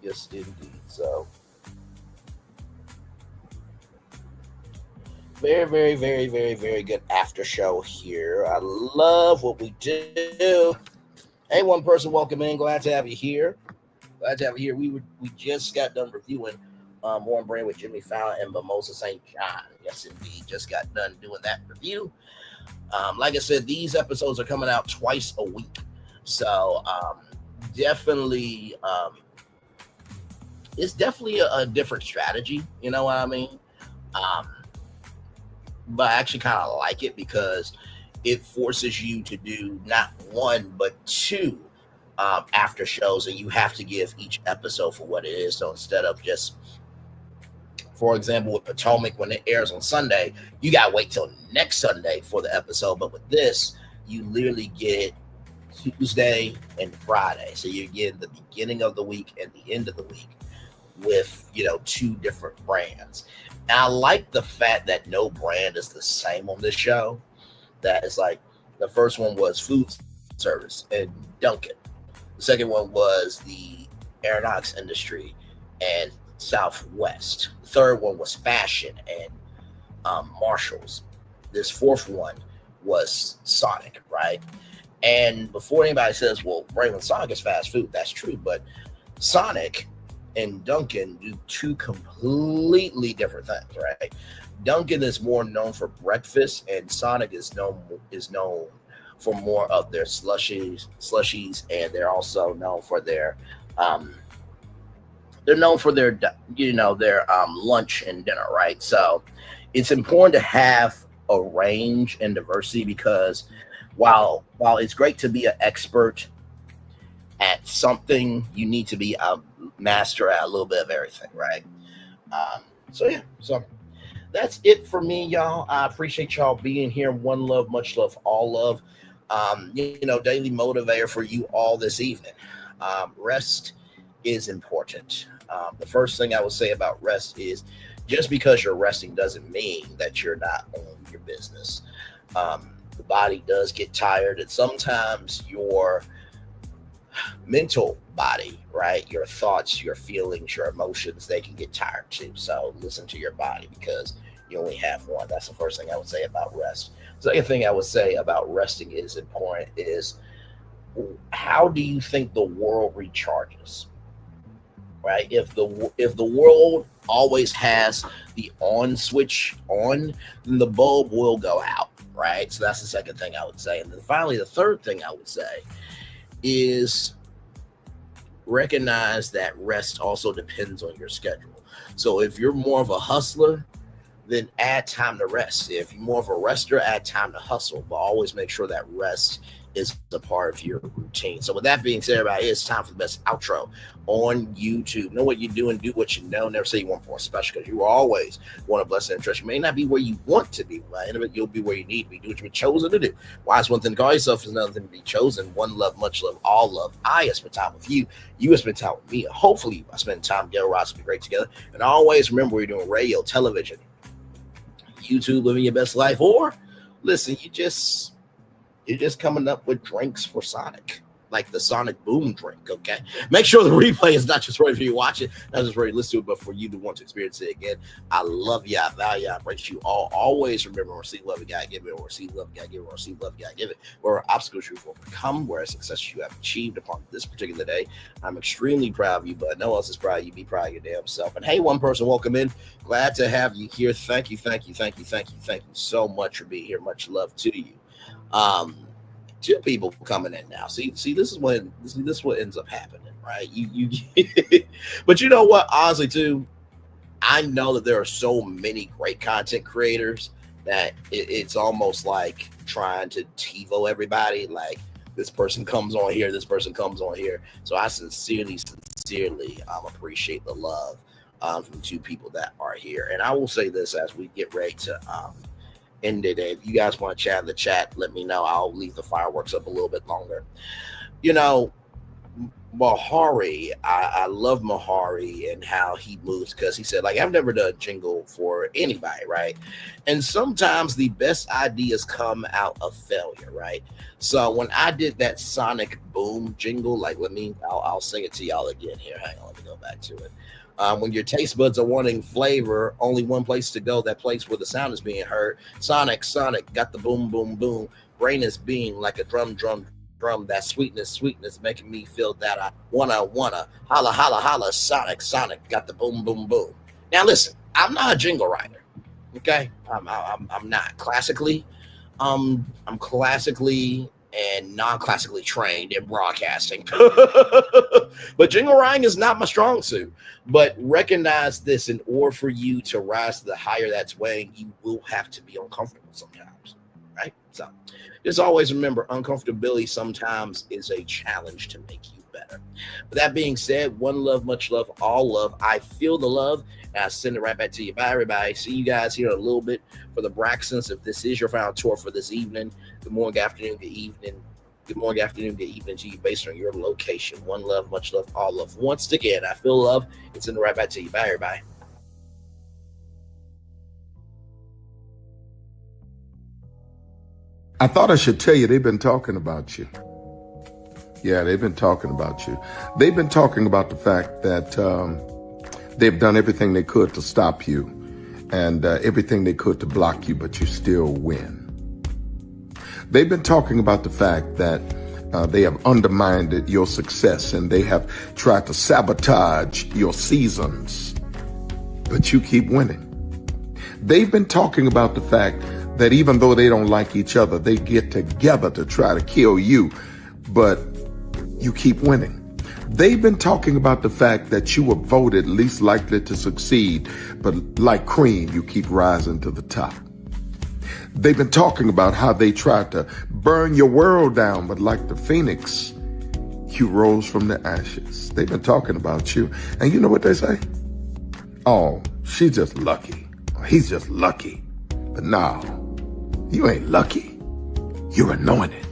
Yes, indeed. So, very, very, very, very, very good after show here. I love what we do. Hey, one person, welcome in. Glad to have you here. Glad to have you here. We just got done reviewing Warm Brain with Jimmy Fallon and Mimosa St. John. Yes, indeed. Just got done doing that review. Like I said, these episodes are coming out twice a week. So definitely, it's definitely a different strategy. You know what I mean? But I actually kind of like it because it forces you to do not one, but two after shows, and you have to give each episode for what it is. So instead of just, for example, with Potomac, when it airs on Sunday, you got to wait till next Sunday for the episode. But with this, you literally get Tuesday and Friday. So you get the beginning of the week and the end of the week with, you know, two different brands. And I like the fact that no brand is the same on this show. That is like, the first one was food service and Dunkin'. The second one was the aeronautics industry and Southwest. The third one was fashion and Marshalls. This fourth one was Sonic, right? And before anybody says, well, Braylon, Sonic is fast food, that's true, but Sonic and Dunkin' do two completely different things, right? Dunkin' is more known for breakfast, and Sonic is known for more of their slushies, and they're also known for their lunch and dinner, right? So it's important to have a range and diversity, because while it's great to be an expert at something, you need to be a master at a little bit of everything, right? So that's it for me, y'all. I appreciate y'all being here. One love, much love, all love. Daily motivator for you all this evening. Rest is important. The first thing I would say about rest is, just because you're resting doesn't mean that you're not on your business. The body does get tired, and sometimes your mental body, right? Your thoughts, your feelings, your emotions, they can get tired too. So listen to your body, because you only have one. That's the first thing I would say about rest. The second thing I would say about resting is important is, how do you think the world recharges? Right? If the world always has the on switch on, then the bulb will go out, right? So that's the second thing I would say. And then finally, the third thing I would say is, recognize that rest also depends on your schedule. So if you're more of a hustler, then add time to rest. If you're more of a rester, add time to hustle, but always make sure that rest is a part of your routine. So with that being said, everybody, it's time for the best outro on YouTube. Know what you do and do what you know. Never say you want more special, because you always want a blessing and trust. You may not be where you want to be, right? And you'll be where you need to be. Do what you've been chosen to do. Why is one thing to call yourself, is another thing to be chosen. One love, much love, all love. I have spent time with you. You have spent time with me. Hopefully, I spend time together. We'll be great together. And always remember, we're doing radio, television, YouTube, living your best life, or listen, you're just coming up with drinks for Sonic, like the Sonic Boom drink, okay? Make sure the replay is not just ready for you to watch it, not just ready to listen to it, but for you to want to experience it again. I love you, I value you, I embrace you all. Always remember, receive love, you gotta give it, or receive love, you gotta give it, or receive love, you gotta give it. Where obstacles you've overcome, where success you have achieved upon this particular day. I'm extremely proud of you, but no one else is proud of you. Be proud of your damn self. And hey, one person, welcome in. Glad to have you here. Thank you so much for being here. Much love to you. Two people coming in now. See, this is what ends up happening, right? You but you know what? Honestly, too, I know that there are so many great content creators that it's almost like trying to TiVo everybody. Like this person comes on here, this person comes on here. So I sincerely appreciate the love from the two people that are here. And I will say this as we get ready to end it. If you guys want to chat in the chat, let me know. I'll leave the fireworks up a little bit longer. You know, Mahari, I love Mahari and how he moves, because he said, like, I've never done a jingle for anybody, right? And sometimes the best ideas come out of failure, right? So when I did that Sonic Boom jingle, like, I'll sing it to y'all again here. Hang on, let me go back to it. When your taste buds are wanting flavor, only one place to go, that place where the sound is being heard. Sonic, got the boom, boom, boom. Brain is being like a drum, that sweetness, making me feel that I wanna, holla, holla, holla, Sonic, got the boom, boom, boom. Now listen, I'm not a jingle writer, okay? I'm not. Classically, I'm classically and non-classically trained in broadcasting. But jingle writing is not my strong suit. But recognize this, in order for you to rise to the higher that's weighing, you will have to be uncomfortable sometimes, right? So just always remember, uncomfortability sometimes is a challenge to make you better. With that being said, one love, much love, all love. I feel the love, and I send it right back to you. Bye, everybody. See you guys here in a little bit for the Braxtons. If this is your final tour for this evening, good morning, afternoon, good evening. Good morning, afternoon, good evening to you based on your location. One love, much love, all love. Once again, I feel love. It's in the right back to you. Bye, everybody. I thought I should tell you, they've been talking about you. Yeah, they've been talking about you. They've been talking about the fact that they've done everything they could to stop you and everything they could to block you, but you still win. They've been talking about the fact that they have undermined your success and they have tried to sabotage your seasons, but you keep winning. They've been talking about the fact that even though they don't like each other, they get together to try to kill you, but you keep winning. They've been talking about the fact that you were voted least likely to succeed, but like cream, you keep rising to the top. They've been talking about how they tried to burn your world down, but like the phoenix, you rose from the ashes. They've been talking about you, and you know what they say? Oh, she's just lucky. He's just lucky. But no, you ain't lucky. You're anointed.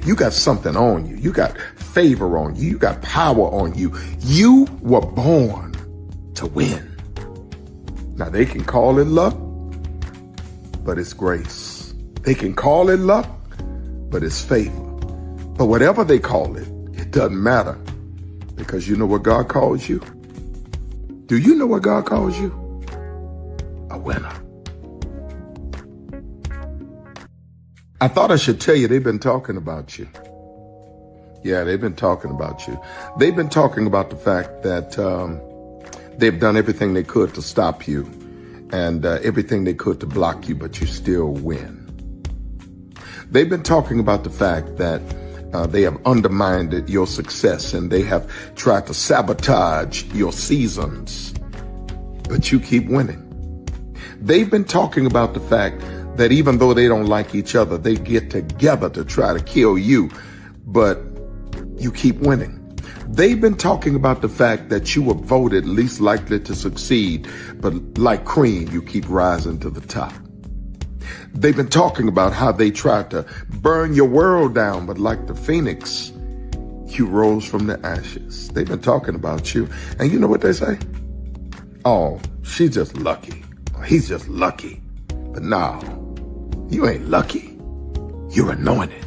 You got something on you. You got favor on you. You got power on you. You were born to win. Now, they can call it luck, but it's grace. They can call it luck, but it's favor. But whatever they call it, it doesn't matter, because you know what God calls you? Do you know what God calls you? A winner. I thought I should tell you, they've been talking about you. Yeah, they've been talking about you. They've been talking about the fact that they've done everything they could to stop you and everything they could to block you, but you still win. They've been talking about the fact that they have undermined your success and they have tried to sabotage your seasons, but you keep winning. They've been talking about the fact that even though they don't like each other, they get together to try to kill you, but you keep winning. They've been talking about the fact that you were voted least likely to succeed, but like cream, you keep rising to the top. They've been talking about how they tried to burn your world down, but like the phoenix, you rose from the ashes. They've been talking about you, and you know what they say? Oh, she's just lucky. He's just lucky. But no, you ain't lucky. You're anointed.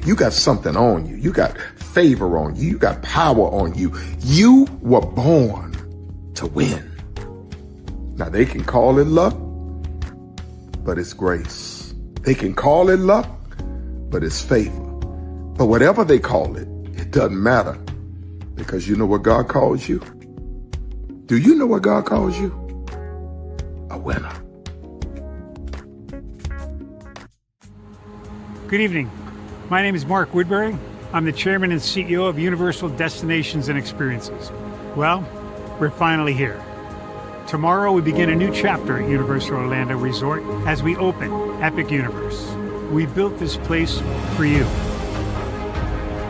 You got something on you. You got favor on you. You got power on you. You were born to win. Now, they can call it luck, but it's grace. They can call it luck, but it's favor. But whatever they call it, it doesn't matter, because you know what God calls you? Do you know what God calls you? A winner. Good evening. My name is Mark Woodbury. I'm the chairman and CEO of Universal Destinations and Experiences. Well, we're finally here. Tomorrow we begin a new chapter at Universal Orlando Resort as we open Epic Universe. We built this place for you.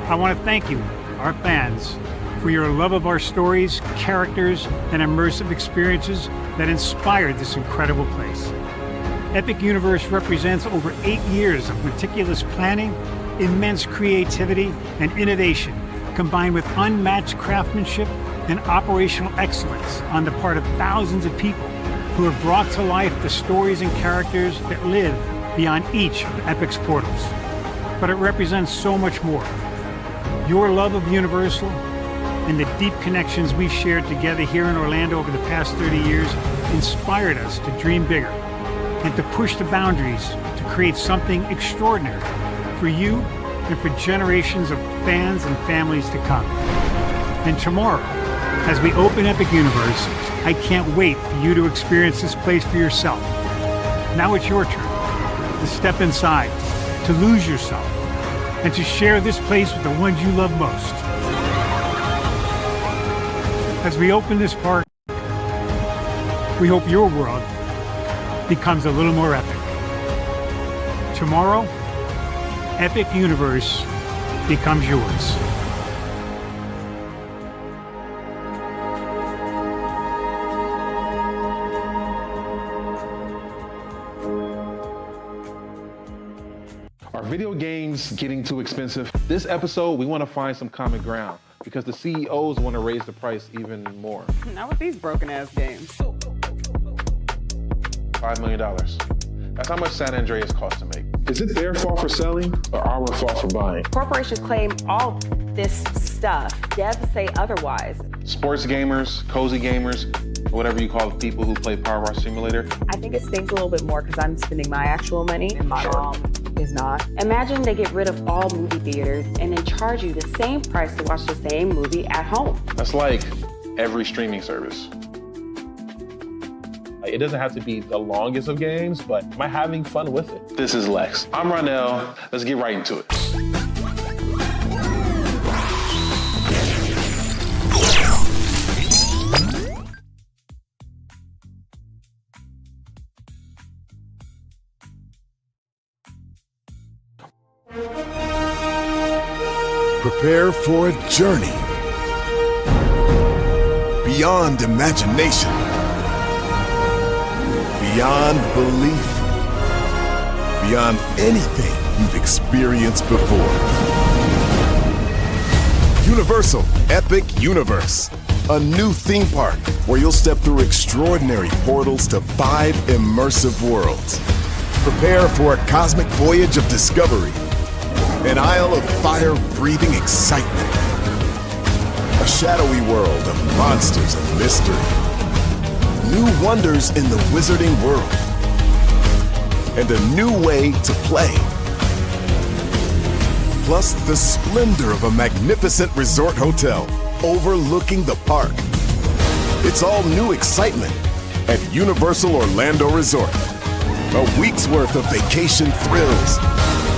I want to thank you, our fans, for your love of our stories, characters, and immersive experiences that inspired this incredible place. Epic Universe represents over 8 years of meticulous planning, immense creativity, and innovation, combined with unmatched craftsmanship and operational excellence on the part of thousands of people who have brought to life the stories and characters that live beyond each of Epic's portals. But it represents so much more. Your love of Universal and the deep connections we've shared together here in Orlando over the past 30 years inspired us to dream bigger and to push the boundaries to create something extraordinary for you and for generations of fans and families to come. And tomorrow, as we open Epic Universe, I can't wait for you to experience this place for yourself. Now it's your turn to step inside, to lose yourself, and to share this place with the ones you love most. As we open this park, we hope your world becomes a little more epic. Tomorrow, Epic Universe becomes yours. Are video games getting too expensive? This episode, we want to find some common ground because the CEOs want to raise the price even more. Not with these broken ass games. $5 million. That's how much San Andreas costs to make. Is it their fault for selling or our fault for buying? Corporations claim all this stuff. Devs say otherwise. Sports gamers, cozy gamers, whatever you call the people who play Power Wash Simulator. I think it stings a little bit more because I'm spending my actual money and my mom is not. Imagine they get rid of all movie theaters and then charge you the same price to watch the same movie at home. That's like every streaming service. It doesn't have to be the longest of games, but am I having fun with it? This is Lex. I'm Ronell. Let's get right into it. Prepare for a journey beyond imagination, beyond belief, beyond anything you've experienced before. Universal Epic Universe, a new theme park where you'll step through extraordinary portals to 5 immersive worlds. Prepare for a cosmic voyage of discovery, an isle of fire-breathing excitement, a shadowy world of monsters and mystery, new wonders in the wizarding world, and a new way to play. Plus the splendor of a magnificent resort hotel overlooking the park. It's all new excitement at Universal Orlando Resort. A week's worth of vacation thrills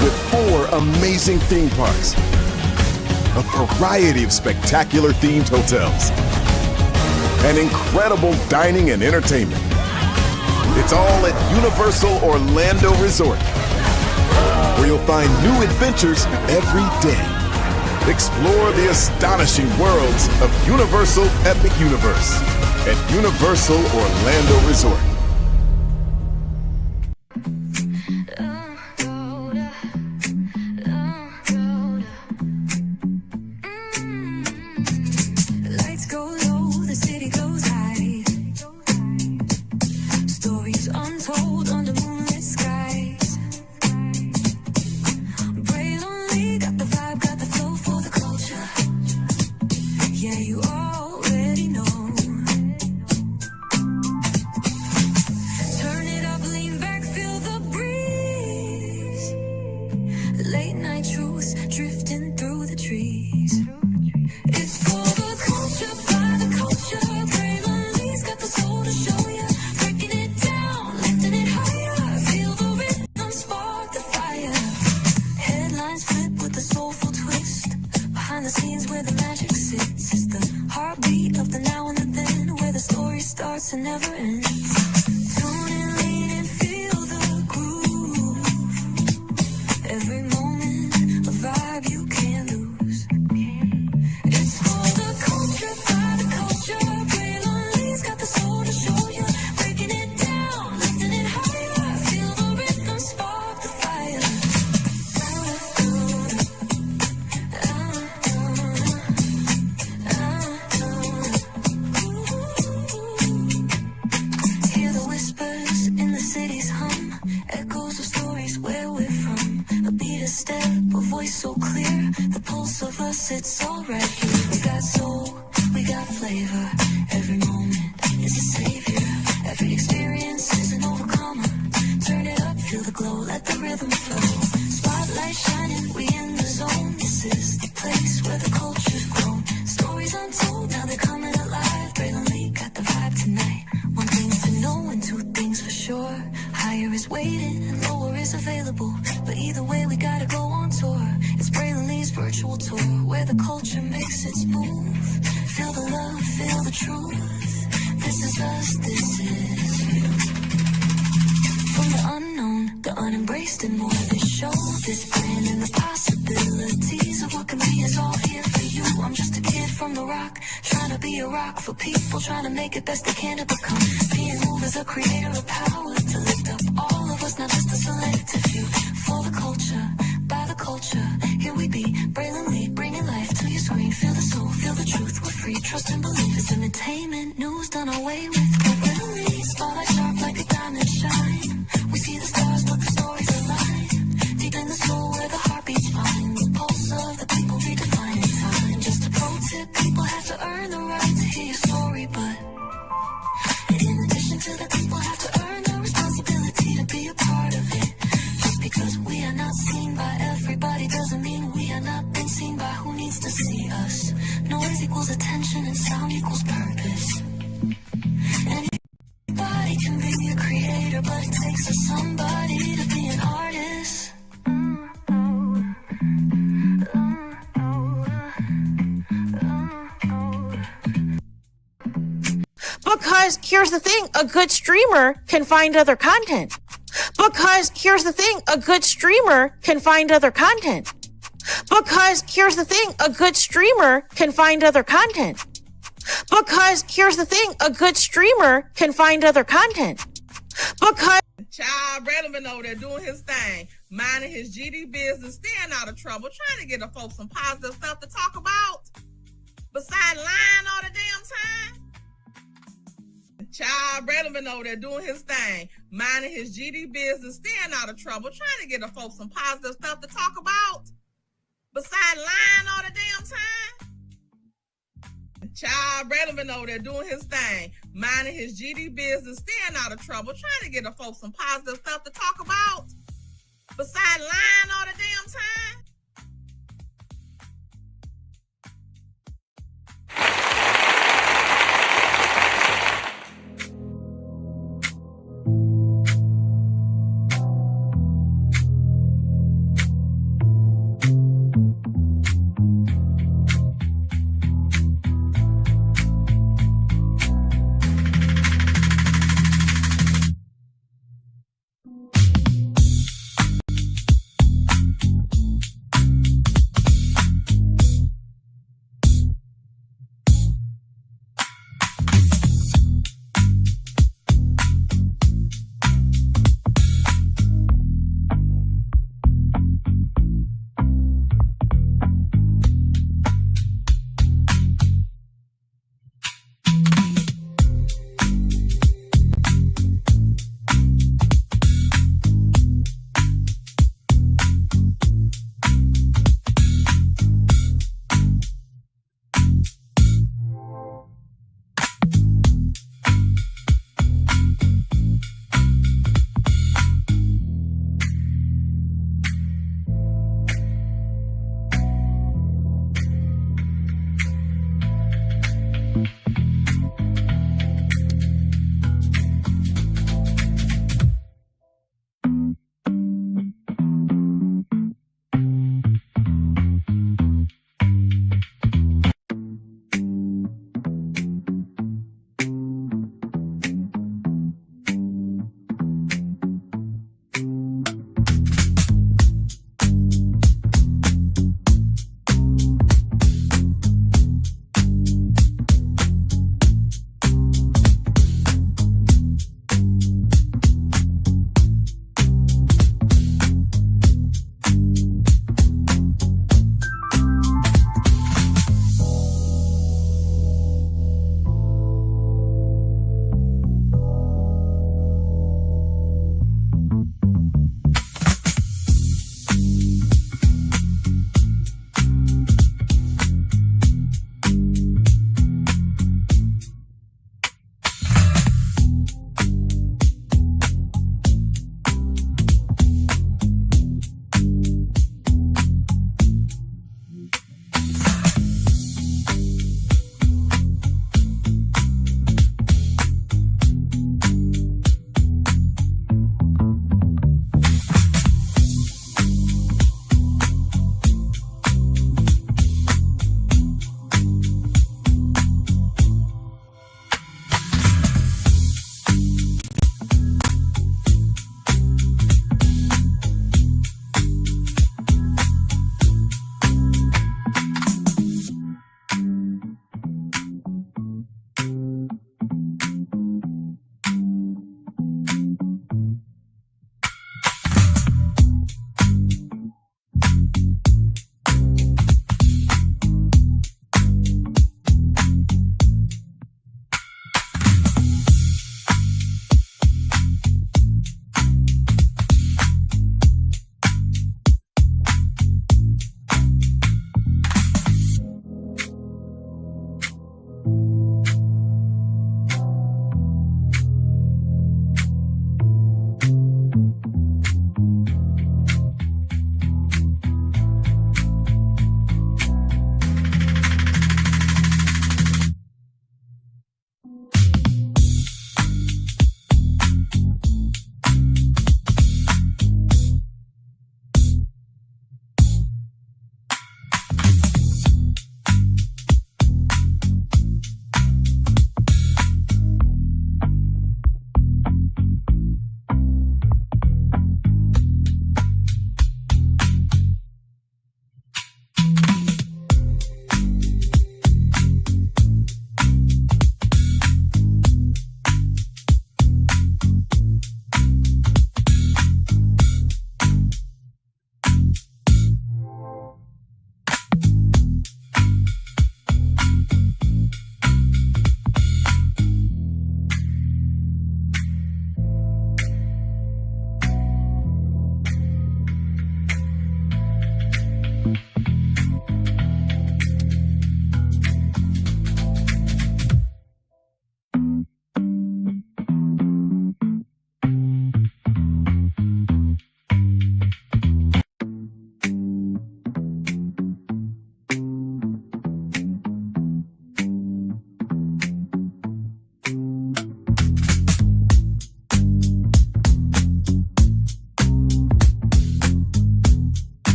with 4 amazing theme parks, a variety of spectacular themed hotels, and incredible dining and entertainment. It's all at Universal Orlando Resort, where you'll find new adventures every day. Explore the astonishing worlds of Universal Epic Universe at Universal Orlando Resort. Behind the scenes where the magic sits, it's the heartbeat of the now and the then, where the story starts starts and never ends. Tune in, lean and feel the groove. Every moment, a vibe you can't lose. It's for the culture, by the culture. Braylon's got the soul to show you. Breaking it down, lifting it higher. Feel the rhythm, spark the fire. Hear the whispers in the city's hum. Echoes of stories where we're from. A beat, a step, a voice so clear. The pulse of us, it's all right here. We got soul, we got flavor. Every moment is a savior. Every experience is an overcomer. Turn it up, feel the glow, let the rhythm flow. Spotlight shining, we in the zone. This is the place where the culture's grown. Stories untold, now they're coming alive. Braylon Lee got the vibe tonight. One thing to know and two things for sure. Higher is waiting and lower is available. But either way, we gotta go on tour. It's Braylon Lee's virtual tour, where the culture makes its move. Feel the love, feel the truth. This is us, this is you. From the unknown, the unembraced and more. This show, this brand and the possibilities of what can be is all here for you. I'm just a kid from the rock, trying to be a rock for people, trying to make it best they can to become. Being moved as a creator of power to lift up all of us, not just a selective few. For the culture, by the culture, here we be. Braylon Lee, bringing life to your screen. Feel the soul, feel the truth, we're free. Trust and believe it's entertainment, news done away with. Braylon Lee, spotlight sharp like a diamond shine. We see the stars, but the stories align. Deep in the soul where the heartbeats find. The pulse of the people redefining time. Just a pro tip, people have to earn the right to hear your story, but in addition to that, people have to earn the responsibility to be a part of it. Just because we are not seen by everybody doesn't mean we are not been seen by who needs to see us. Noise equals attention and sound equals purpose. Anybody can be a creator, but it takes a somebody to be an artist. Because here's the thing, a good streamer can find other content. Because here's the thing, a good streamer can find other content. Because here's the thing, a good streamer can find other content. Because here's the thing, a good streamer can find other content. Because Child, Braylon been over there doing his thing, minding his GD business, staying out of trouble, trying to get the folks some positive stuff to talk about. Besides lying all the damn time. Child, Braylon been over there doing his thing, minding his GD business, staying out of trouble, trying to get the folks some positive stuff to talk about. Besides lying all the damn time. Child, Braylon been over there doing his thing, minding his GD business, staying out of trouble, trying to get the folks some positive stuff to talk about. Besides lying all the damn time.